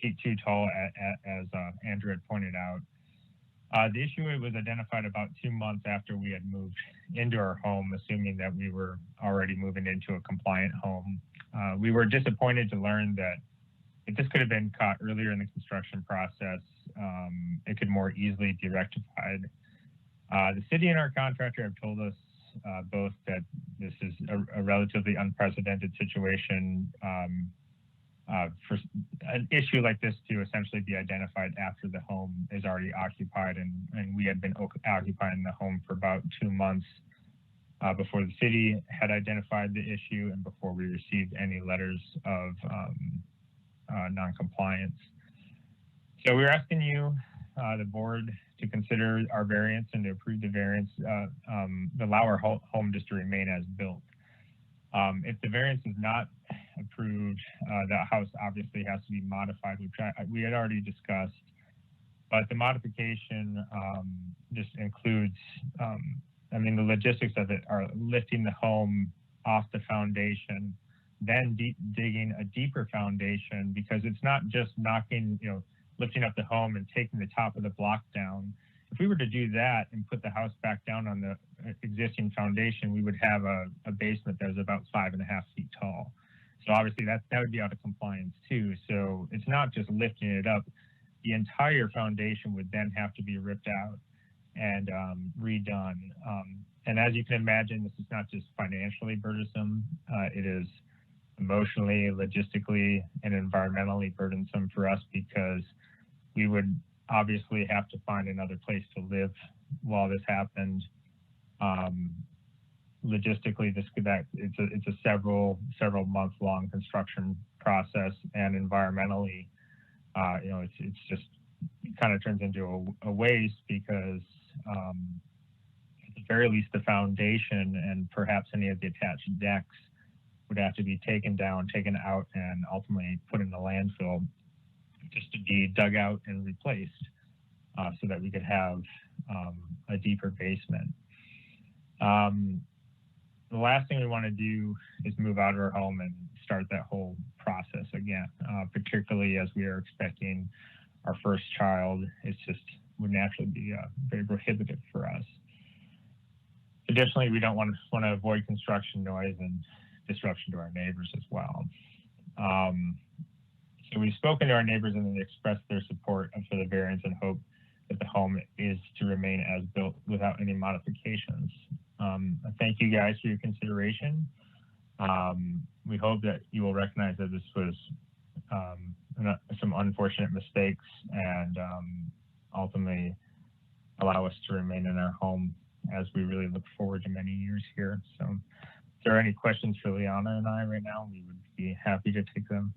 S20: feet too tall, as Andrew had pointed out. The issue was identified about 2 months after we had moved into our home, assuming that we were already moving into a compliant home. We were disappointed to learn that if this could have been caught earlier in the construction process, it could more easily be rectified. The city and our contractor have told us both that this is a relatively unprecedented situation for an issue like this to essentially be identified after the home is already occupied, and we had been occupying the home for about 2 months before the city had identified the issue and before we received any letters of non-compliance. So we're asking you, the board, to consider our variance and to approve the variance, allow our home just to remain as built. If the variance is not approved, the house obviously has to be modified, which we had already discussed, but the modification just includes, the logistics of it are lifting the home off the foundation, then digging a deeper foundation, because it's not just lifting up the home and taking the top of the block down. If we were to do that and put the house back down on the existing foundation, we would have a basement that was about 5.5 feet tall. So obviously that would be out of compliance too. So it's not just lifting it up. The entire foundation would then have to be ripped out and redone. And as you can imagine, this is not just financially burdensome. It is emotionally, logistically, and environmentally burdensome for us because we would obviously have to find another place to live while this happened. Logistically, it's a several month long construction process, and environmentally, it's just it kind of turns into a waste because at the very least the foundation and perhaps any of the attached decks would have to be taken down, taken out, and ultimately put in the landfill just to be dug out and replaced so that we could have a deeper basement. The last thing we want to do is move out of our home and start that whole process again, particularly as we are expecting our first child. It's just would naturally be very prohibitive for us. Additionally, we don't want to avoid construction noise and disruption to our neighbors as well. So we've spoken to our neighbors and they expressed their support for the variance and hope that the home is to remain as built without any modifications. Thank you guys for your consideration. We hope that you will recognize that this was some unfortunate mistakes and ultimately allow us to remain in our home as we really look forward to many years here. So if there are any questions for Liana and I right now, we would be happy to take them.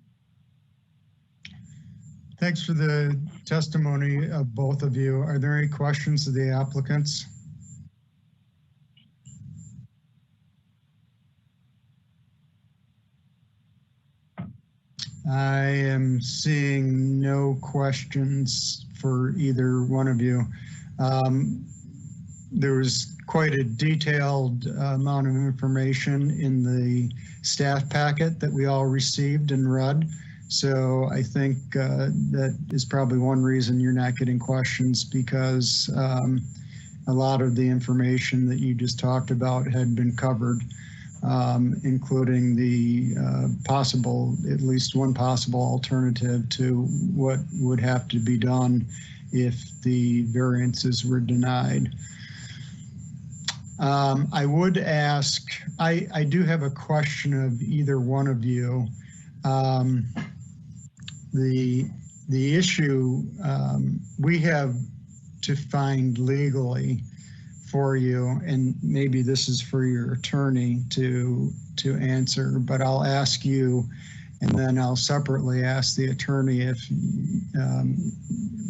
S2: Thanks for the testimony of both of you. Are there any questions of the applicants? I am seeing no questions for either one of you. There was quite a detailed amount of information in the staff packet that we all received and read. So I think that is probably one reason you're not getting questions, because a lot of the information that you just talked about had been covered, including the at least one possible alternative to what would have to be done if the variances were denied. I would ask, I do have a question of either one of you. The issue we have to find legally for you, and maybe this is for your attorney to answer, but I'll ask you, and then I'll separately ask the attorney if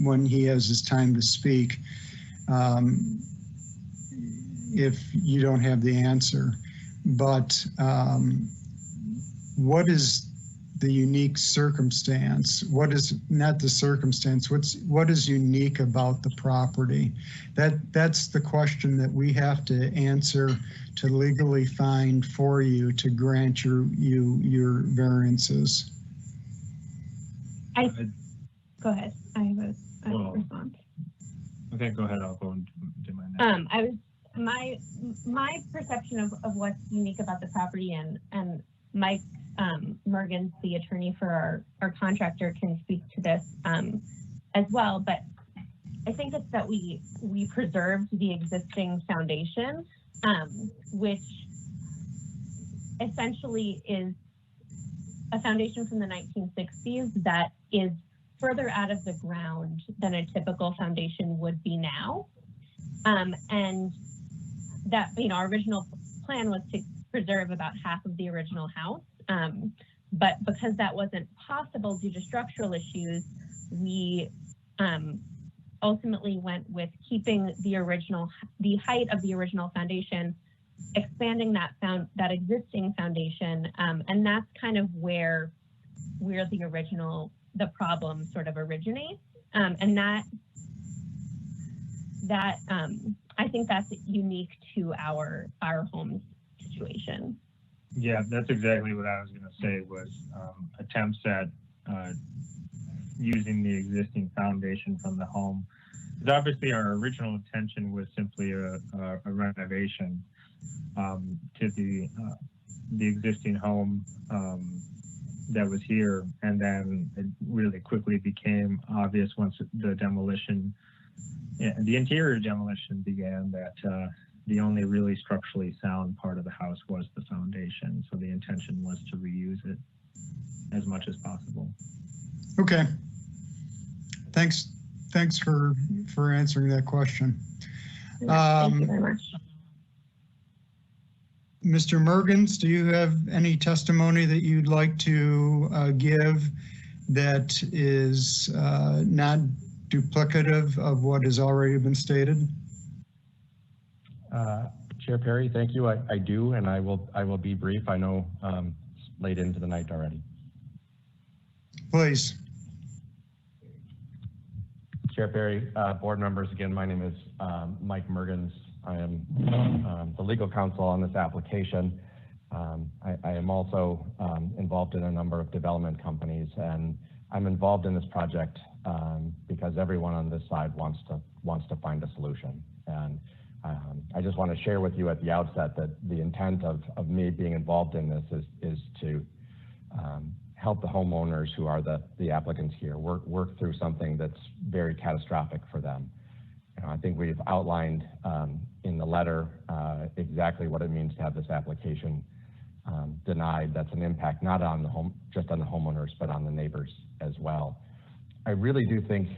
S2: when he has his time to speak, if you don't have the answer. But what is the unique circumstance? What is not the circumstance? What is unique about the property? That's the question that we have to answer to legally find for you to grant your variances.
S21: Go ahead. I have a response.
S20: Okay, go ahead. I'll go and do my next.
S21: My perception of what's unique about the property, and Mike Mergens, the attorney for our contractor, can speak to this as well, but I think it's that we preserved the existing foundation, which essentially is a foundation from the 1960s that is further out of the ground than a typical foundation would be now. And that, our original plan was to preserve about half of the original house. But because that wasn't possible due to structural issues, we ultimately went with keeping the height of the original foundation, expanding that existing foundation, and that's kind of where the problem sort of originates, and that I think that's unique to our home situation.
S20: Yeah, that's exactly what I was going to say, was attempts at using the existing foundation from the home Obviously, our original intention was simply a renovation to the existing home that was here, and then it really quickly became obvious once the demolition, the interior demolition began, that the only really structurally sound part of the house was the foundation. So the intention was to reuse it as much as possible.
S2: Okay. Thanks for answering that question.
S21: Thank you very much.
S2: Mr. Mergens, do you have any testimony that you'd like to give that is not duplicative of what has already been stated?
S19: Chair Perry, thank you. I do, and I will be brief. I know it's late into the night already.
S2: Please.
S19: Chair Perry, board members, again, my name is Mike Mergens. I am the legal counsel on this application. I am also involved in a number of development companies, and I'm involved in this project because everyone on this side wants to find a solution. And I just want to share with you at the outset that the intent of me being involved in this is to help the homeowners who are the applicants here work through something that's very catastrophic for them. I think we've outlined in the letter exactly what it means to have this application denied. That's an impact not on just on the homeowners, but on the neighbors as well. I really do think,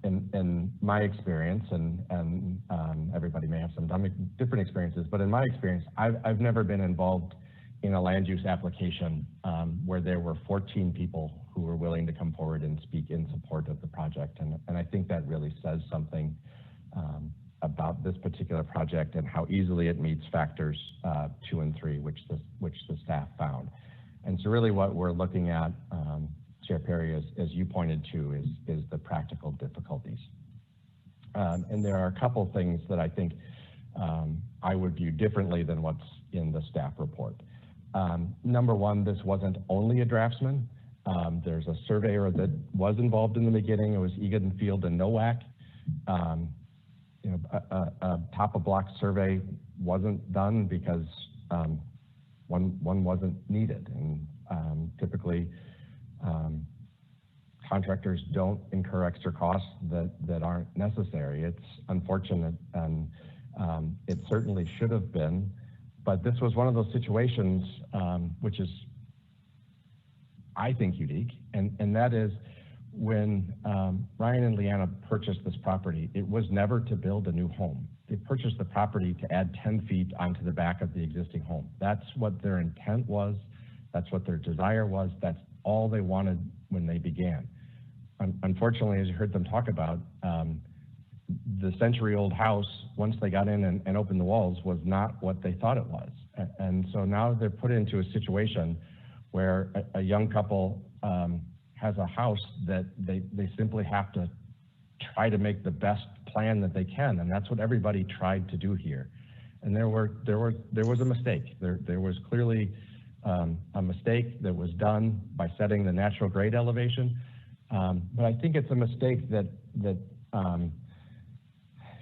S19: in my experience, and everybody may have some different experiences, but in my experience, I've never been involved in a land use application where there were 14 people who were willing to come forward and speak in support of the project. And I think that really says something about this particular project and how easily it meets factors 2 and 3, which the staff found. And so really what we're looking at, Chair Perry, as you pointed to, is the practical difficulties. And there are a couple things that I think I would view differently than what's in the staff report. Number one, this wasn't only a draftsman. There's a surveyor that was involved in the beginning. It was Egan Field and Nowak. A top of block survey wasn't done because one wasn't needed, and typically contractors don't incur extra costs that aren't necessary. It's unfortunate, and it certainly should have been, but this was one of those situations which is, I think, unique, and that is when Ryan and Leanna purchased this property, it was never to build a new home. They purchased the property to add 10 feet onto the back of the existing home. That's what their intent was. That's what their desire was. That's all they wanted when they began. Unfortunately, as you heard them talk about, the century-old house, once they got in and opened the walls, was not what they thought it was. And so now they're put into a situation where a young couple has a house that they simply have to try to make the best plan that they can, and that's what everybody tried to do here. And there was a mistake. There was clearly a mistake that was done by setting the natural grade elevation, but I think it's a mistake that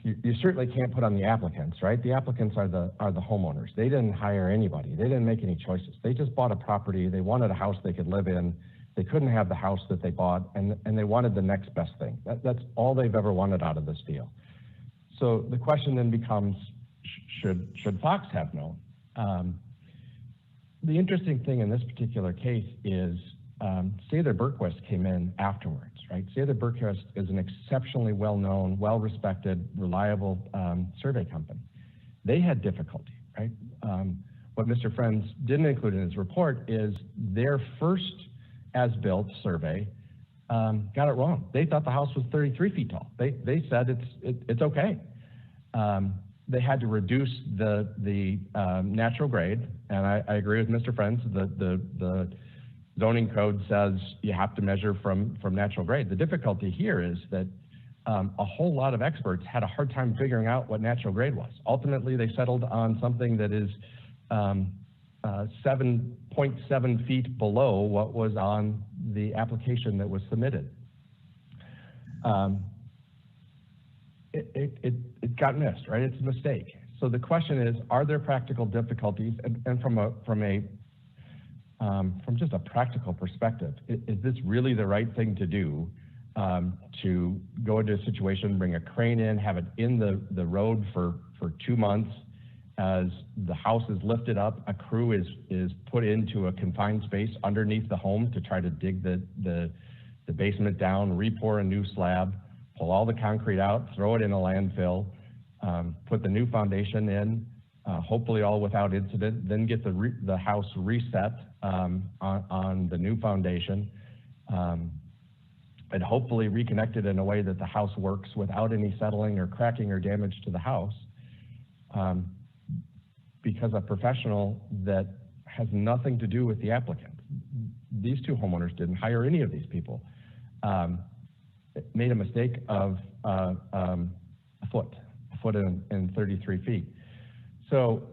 S19: you certainly can't put on the applicants, right? The applicants are the homeowners. They didn't hire anybody. They didn't make any choices. They just bought a property. They wanted a house they could live in. They couldn't have the house that they bought, and they wanted the next best thing. That's all they've ever wanted out of this deal. So the question then becomes, should Fox have known? The interesting thing in this particular case is Sather Berquist came in afterwards, right? Sather Berquist is an exceptionally well-known, well-respected, reliable survey company. They had difficulty, right? What Mr. Friends didn't include in his report is their first as-built survey got it wrong. They thought the house was 33 feet tall. They said it's okay. They had to reduce the natural grade, and I agree with Mr. Friends. The zoning code says you have to measure from natural grade. The difficulty here is that a whole lot of experts had a hard time figuring out what natural grade was. Ultimately, they settled on something that is 7.7 feet below what was on the application that was submitted. it got missed, right? It's a mistake. So the question is, are there practical difficulties? And from just a practical perspective, is this really the right thing to do? To go into a situation, bring a crane in, have it in the road for 2 months. As the house is lifted up, a crew is put into a confined space underneath the home to try to dig the basement down, re-pour a new slab, pull all the concrete out, throw it in a landfill, put the new foundation in, hopefully all without incident, then get the house reset on the new foundation, and hopefully reconnected in a way that the house works without any settling or cracking or damage to the house. Because a professional that has nothing to do with the applicant, these two homeowners didn't hire any of these people, made a mistake of a foot and 33 feet. So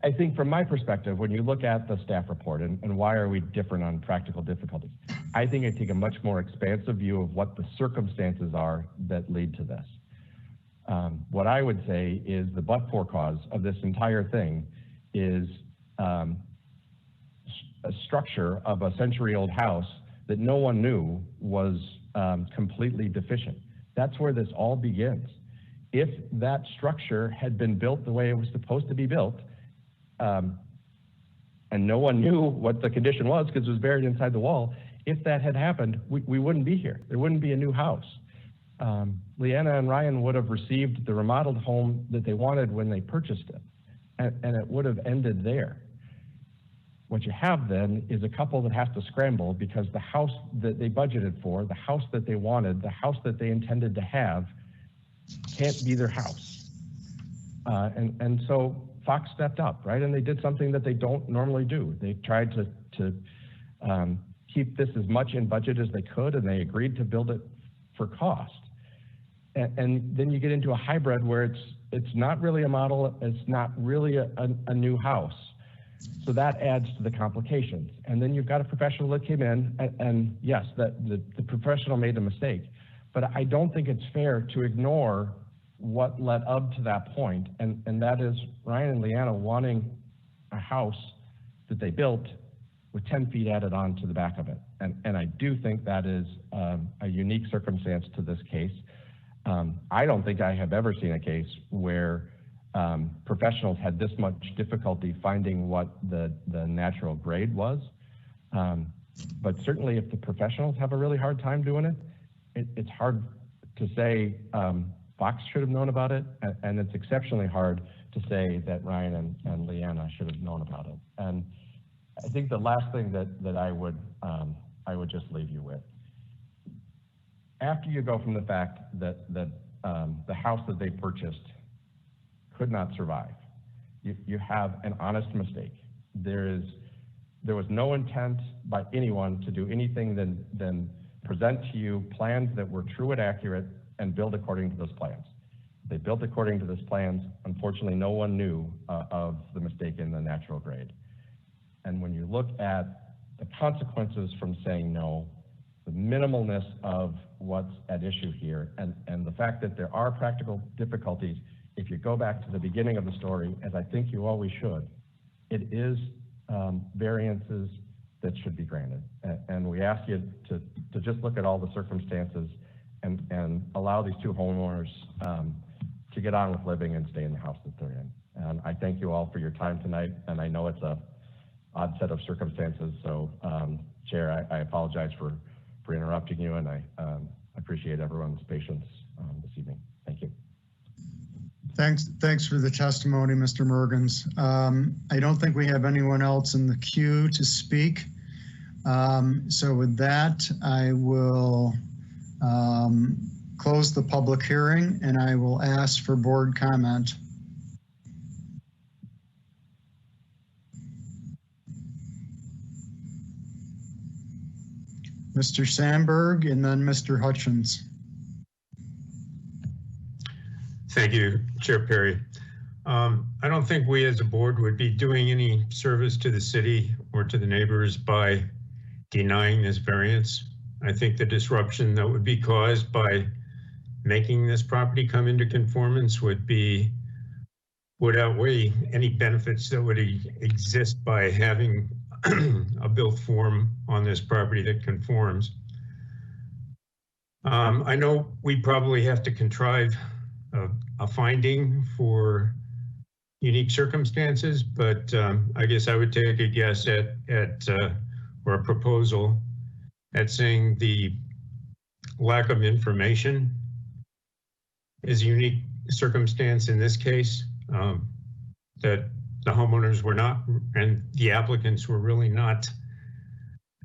S19: I think from my perspective, when you look at the staff report and why are we different on practical difficulties, I think I take a much more expansive view of what the circumstances are that lead to this. What I would say is the but-for cause of this entire thing is a structure of a century-old house that no one knew was completely deficient. That's where this all begins. If that structure had been built the way it was supposed to be built, and no one knew what the condition was because it was buried inside the wall, if that had happened, we wouldn't be here. There wouldn't be a new house. Leanna and Ryan would have received the remodeled home that they wanted when they purchased it, and it would have ended there. What you have then is a couple that has to scramble because the house that they budgeted for, the house that they wanted, the house that they intended to have, can't be their house. And so Fox stepped up, right? And they did something that they don't normally do. They tried to keep this as much in budget as they could, and they agreed to build it for cost. And then you get into a hybrid where it's not really a model, it's not really a new house. So that adds to the complications. And then you've got a professional that came in, and yes, the professional made a mistake. But I don't think it's fair to ignore what led up to that point, and that is Ryan and Leanna wanting a house that they built with 10 feet added on to the back of it. And I do think that is a unique circumstance to this case. I don't think I have ever seen a case where professionals had this much difficulty finding what the natural grade was. But certainly if the professionals have a really hard time doing it, it's hard to say Fox should have known about it, and it's exceptionally hard to say that Ryan and Leanna should have known about it. And I think the last thing that I would just leave you with, after you go from the fact that the house that they purchased could not survive, you have an honest mistake. There was no intent by anyone to do anything than present to you plans that were true and accurate and build according to those plans. They built according to those plans. Unfortunately, no one knew of the mistake in the natural grade. And when you look at the consequences from saying no, the minimalness of what's at issue here, and the fact that there are practical difficulties, if you go back to the beginning of the story, as I think you always should, it is variances that should be granted. And we ask you to just look at all the circumstances and allow these two homeowners to get on with living and stay in the house that they're in. And I thank you all for your time tonight, and I know it's a odd set of circumstances, so Chair, I apologize for interrupting you, and I appreciate everyone's patience this evening. Thank you.
S2: Thanks for the testimony, Mr. Mergens. I don't think we have anyone else in the queue to speak. So with that, I will close the public hearing, and I will ask for board comment. Mr. Sandberg and then Mr. Hutchins.
S1: Thank you, Chair Perry. I don't think we as a board would be doing any service to the city or to the neighbors by denying this variance. I think the disruption that would be caused by making this property come into conformance would outweigh any benefits that would exist by having a built form on this property that conforms. I know we probably have to contrive a finding for unique circumstances, but I guess I would take a guess at or a proposal at saying the lack of information is a unique circumstance in this case, that the homeowners were not, and the applicants were really not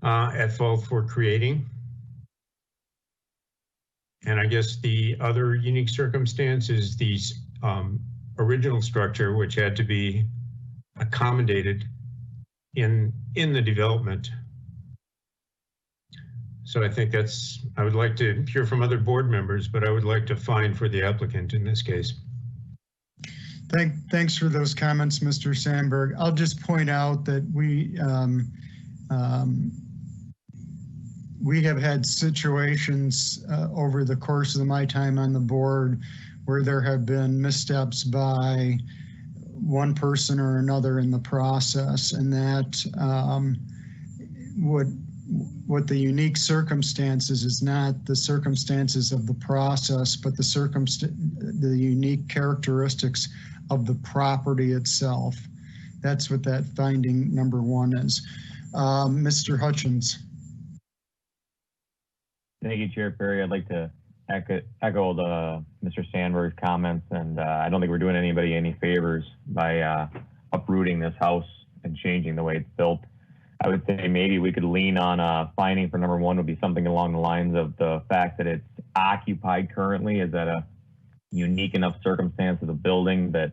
S1: at fault for creating. And I guess the other unique circumstance is the original structure, which had to be accommodated in the development. So I think I would like to hear from other board members, but I would like to find for the applicant in this case.
S2: Thanks for those comments, Mr. Sandberg. I'll just point out that we have had situations over the course of my time on the board where there have been missteps by one person or another in the process, and that what the unique circumstances is not the circumstances of the process, but the unique characteristics of the property itself. That's what that finding number one is. Mr. Hutchins.
S16: Thank you, Chair Perry. I'd like to echo Mr. Sandberg's comments, and I don't think we're doing anybody any favors by uprooting this house and changing the way it's built. I would say maybe we could lean on a finding for number one would be something along the lines of the fact that it's occupied currently. Is that a unique enough circumstance of the building that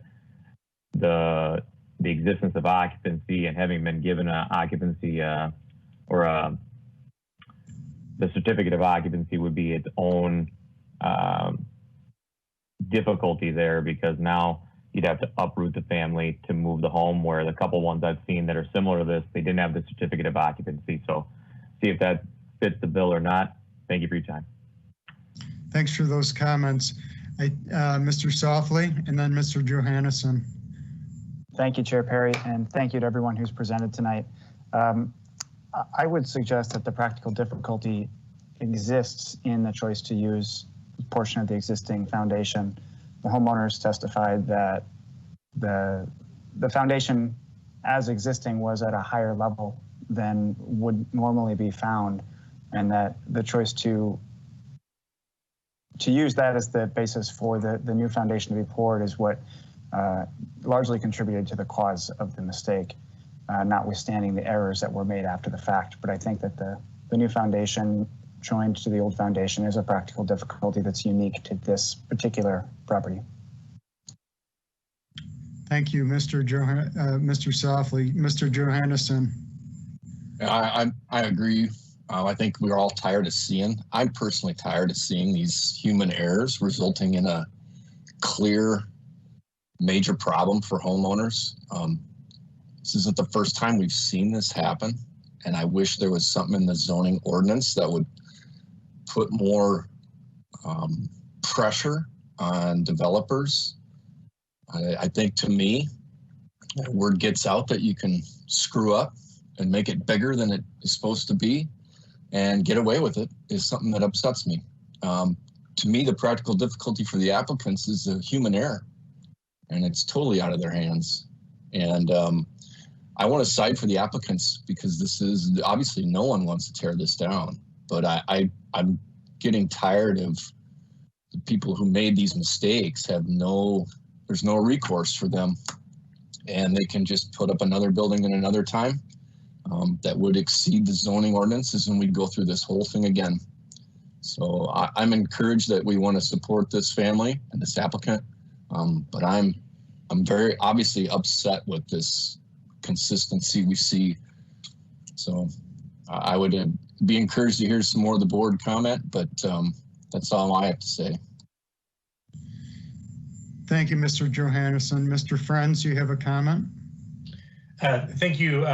S16: the existence of occupancy and having been given an occupancy the certificate of occupancy would be its own difficulty there, because now you'd have to uproot the family to move the home, where the couple ones I've seen that are similar to this, they didn't have the certificate of occupancy. So see if that fits the bill or not. Thank you for your time.
S2: Thanks for those comments. Mr. Softly, and then Mr. Johannesson.
S14: Thank you, Chair Perry, and thank you to everyone who's presented tonight. I would suggest that the practical difficulty exists in the choice to use a portion of the existing foundation. The homeowners testified that the foundation as existing was at a higher level than would normally be found, and that the choice to use that as the basis for the new foundation to be poured is what largely contributed to the cause of the mistake, notwithstanding the errors that were made after the fact. But I think that the new foundation joined to the old foundation is a practical difficulty that's unique to this particular property.
S2: Thank you, Mr. Softly. Mr. Johannesson.
S6: I agree. I think we're all tired of I'm personally tired of seeing these human errors resulting in a clear major problem for homeowners. This isn't the first time we've seen this happen, and I wish there was something in the zoning ordinance that would put more pressure on developers. I think, to me, word gets out that you can screw up and make it bigger than it is supposed to be and get away with it is something that upsets me. To me, the practical difficulty for the applicants is a human error, and it's totally out of their hands. And I want to side for the applicants, because this is obviously, no one wants to tear this down, but I'm getting tired of the people who made these mistakes there's no recourse for them, and they can just put up another building in another time that would exceed the zoning ordinances, and we'd go through this whole thing again. So I'm encouraged that we want to support this family and this applicant, but I'm very obviously upset with this consistency we see. So I would be encouraged to hear some more of the board comment, but that's all I have to say.
S2: Thank you, Mr. Johannesson. Mr. Friends, you have a comment?
S18: Thank you,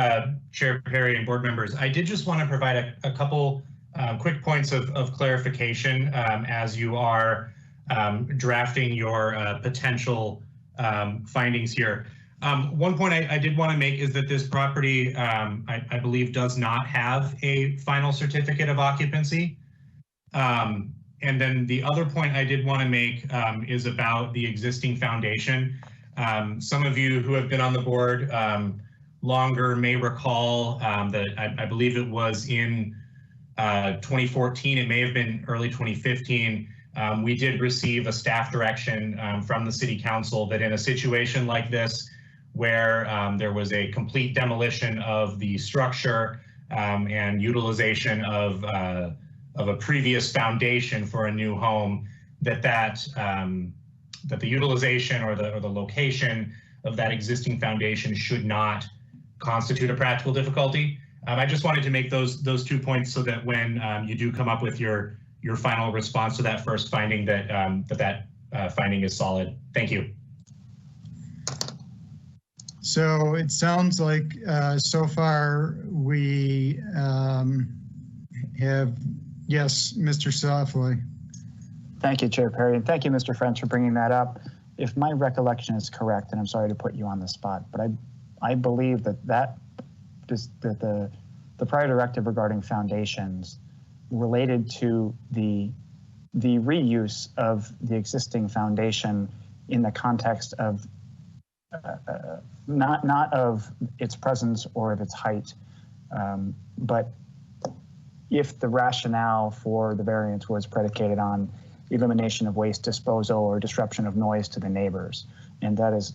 S18: Chair Perry and board members. I did just want to provide a couple quick points of clarification as you are drafting your potential findings here. One point I did want to make is that this property, I believe, does not have a final certificate of occupancy. And then the other point I did want to make is about the existing foundation. Some of you who have been on the board longer may recall that I believe it was in 2014, it may have been early 2015, we did receive a staff direction from the City Council that in a situation like this, where there was a complete demolition of the structure and utilization of a previous foundation for a new home, that the utilization or the location of that existing foundation should not constitute a practical difficulty. I just wanted to make those 2 points so that when you do come up with your final response to that first finding, that finding is solid. Thank you.
S2: So it sounds like so far we have, yes, Mr. Softly.
S14: Thank you, Chair Perry, and thank you, Mr. French, for bringing that up. If my recollection is correct, and I'm sorry to put you on the spot, but I believe that the prior directive regarding foundations related to the reuse of the existing foundation in the context of not of its presence or of its height, but if the rationale for the variance was predicated on elimination of waste disposal or disruption of noise to the neighbors. And that is,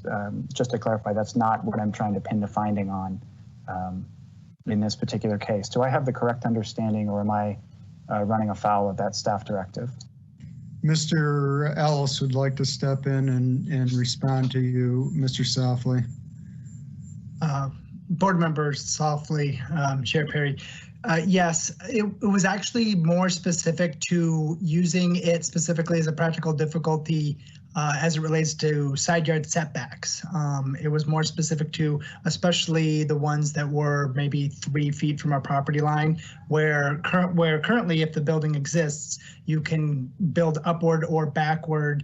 S14: just to clarify, that's not what I'm trying to pin the finding on in this particular case. Do I have the correct understanding, or am I running afoul of that staff directive?
S2: Mr. Ellis would like to step in and respond to you, Mr. Softly.
S8: Board members, Softly, Chair Perry. Yes, it was actually more specific to using it specifically as a practical difficulty as it relates to side yard setbacks. It was more specific to especially the ones that were maybe 3 feet from our property line, where currently, if the building exists, you can build upward or backward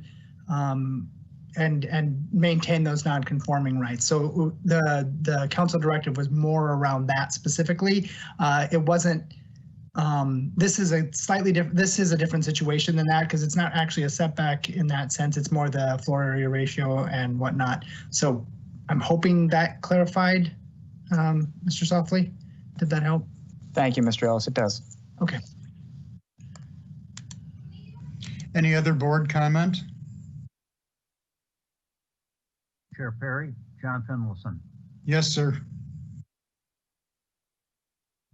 S8: and maintain those non-conforming rights. So the council directive was more around that specifically. It wasn't. This is a slightly different. This is a different situation than that, because it's not actually a setback in that sense. It's more the floor area ratio and whatnot. So I'm hoping that clarified, Mr. Softly. Did that help?
S14: Thank you, Mr. Ellis. It does.
S8: Okay.
S2: Any other board comment?
S7: Chair Perry, John Finlayson.
S2: Yes, sir.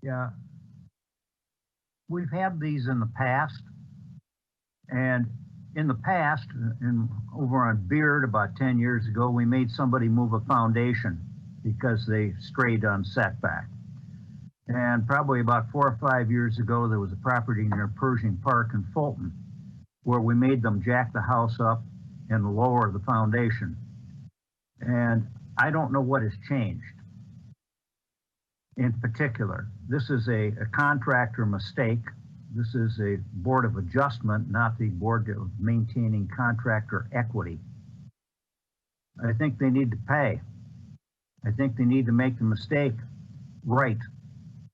S7: Yeah. We've had these in the past, and in the past, over on Beard about 10 years ago, we made somebody move a foundation because they strayed on setback. And probably about 4 or 5 years ago, there was a property near Pershing Park in Fulton where we made them jack the house up and lower the foundation. And I don't know what has changed. In particular, this is a contractor mistake. This is a board of adjustment, not the board of maintaining contractor equity. I think they need to pay. I think they need to make the mistake right.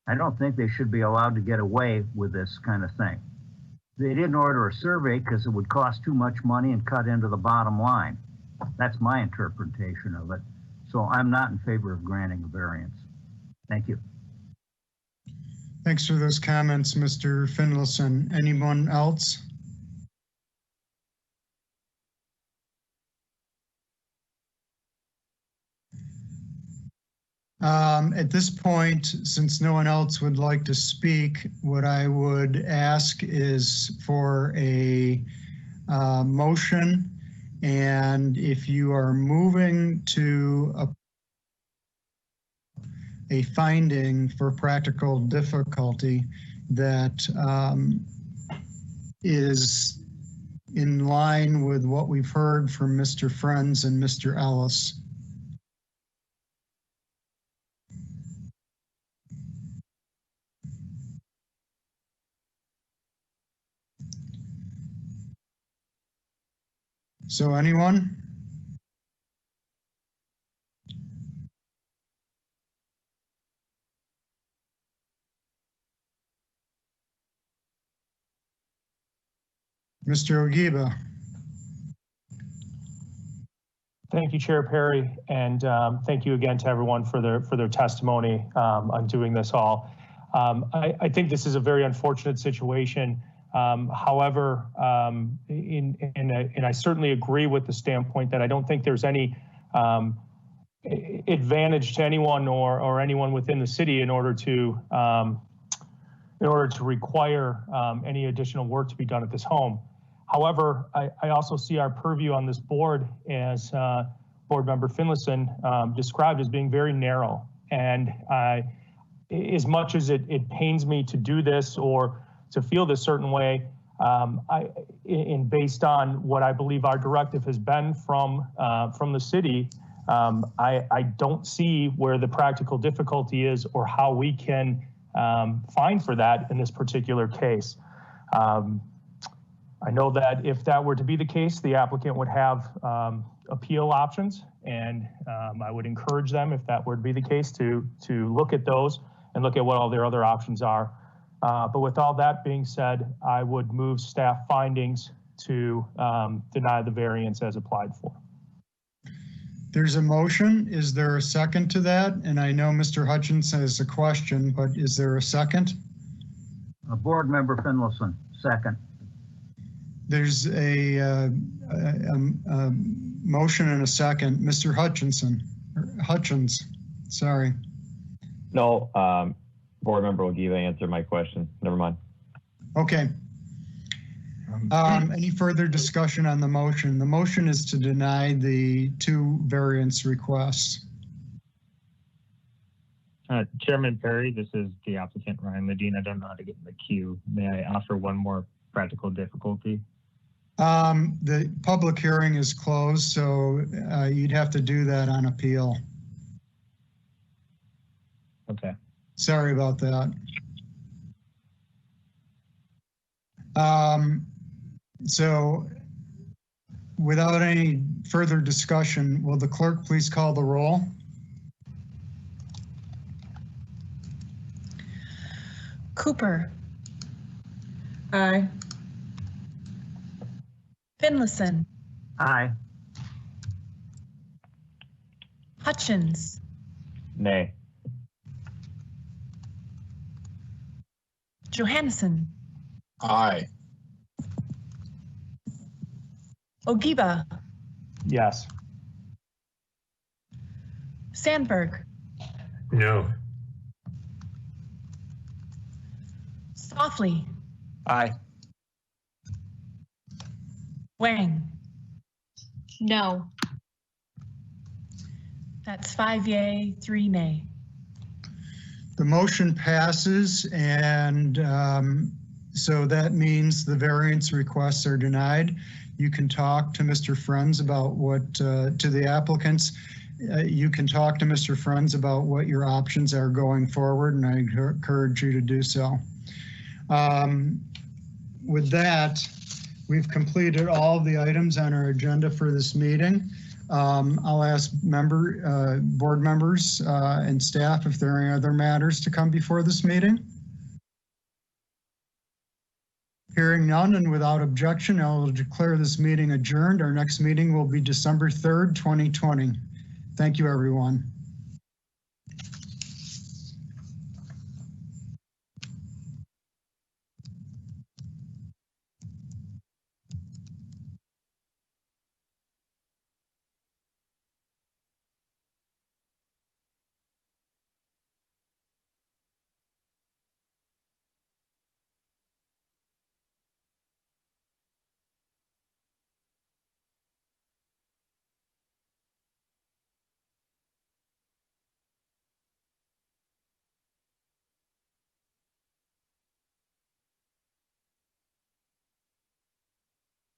S7: I don't think they should be allowed to get away with this kind of thing. They didn't order a survey because it would cost too much money and cut into the bottom line. That's my interpretation of it. So I'm not in favor of granting a variance. Thank you.
S2: Thanks for those comments, Mr. Finlayson. Anyone else? At this point, since no one else would like to speak, what I would ask is for a motion. And if you are moving to a finding for practical difficulty that is in line with what we've heard from Mr. Friends and Mr. Ellis. So anyone? Mr. Ogiba.
S13: Thank you, Chair Perry, and thank you again to everyone for their testimony on doing this all. I think this is a very unfortunate situation. However, and I certainly agree with the standpoint that I don't think there's any advantage to anyone or anyone within the city in order to require any additional work to be done at this home. However, I also see our purview on this board, as Board Member Finlayson described, as being very narrow. And as much as it pains me to do this or to feel this certain way, based on what I believe our directive has been from the city, I don't see where the practical difficulty is or how we can fine for that in this particular case. I know that if that were to be the case, the applicant would have appeal options, and I would encourage them, if that were to be the case, to look at those and look at what all their other options are. But with all that being said, I would move staff findings to deny the variance as applied for.
S2: There's a motion. Is there a second to that? And I know Mr. Hutchinson has a question, but is there a second?
S7: Board Member Finlayson, second.
S2: There's a motion and a second. Mr. Hutchins, sorry.
S16: No, Board Member Ogiva answered my question. Never mind.
S2: Okay. Any further discussion on the motion? The motion is to deny the 2 variance requests.
S20: Chairman Perry, this is the applicant, Ryan Medina. I don't know how to get in the queue. May I offer one more practical difficulty?
S2: The public hearing is closed, so you'd have to do that on appeal.
S20: Okay.
S2: Sorry about that. So without any further discussion, will the clerk please call the roll?
S3: Cooper.
S17: Aye.
S3: Finlayson.
S7: Aye.
S3: Hutchins.
S16: Nay.
S3: Johannesson.
S6: Aye.
S3: Ogiba.
S13: Yes.
S3: Sandberg.
S1: No.
S3: Softly.
S14: Aye.
S3: Wang.
S21: No.
S3: That's 5 yay, 3 nay.
S2: The motion passes, and so that means the variance requests are denied. You can talk to Mr. Friends about what, to the applicants, you can talk to Mr. Friends about what your options are going forward, and I encourage you to do so. With that, we've completed all of the items on our agenda for this meeting. I'll ask board members and staff if there are any other matters to come before this meeting. Hearing none and without objection, I will declare this meeting adjourned. Our next meeting will be December 3rd, 2020. Thank you, everyone.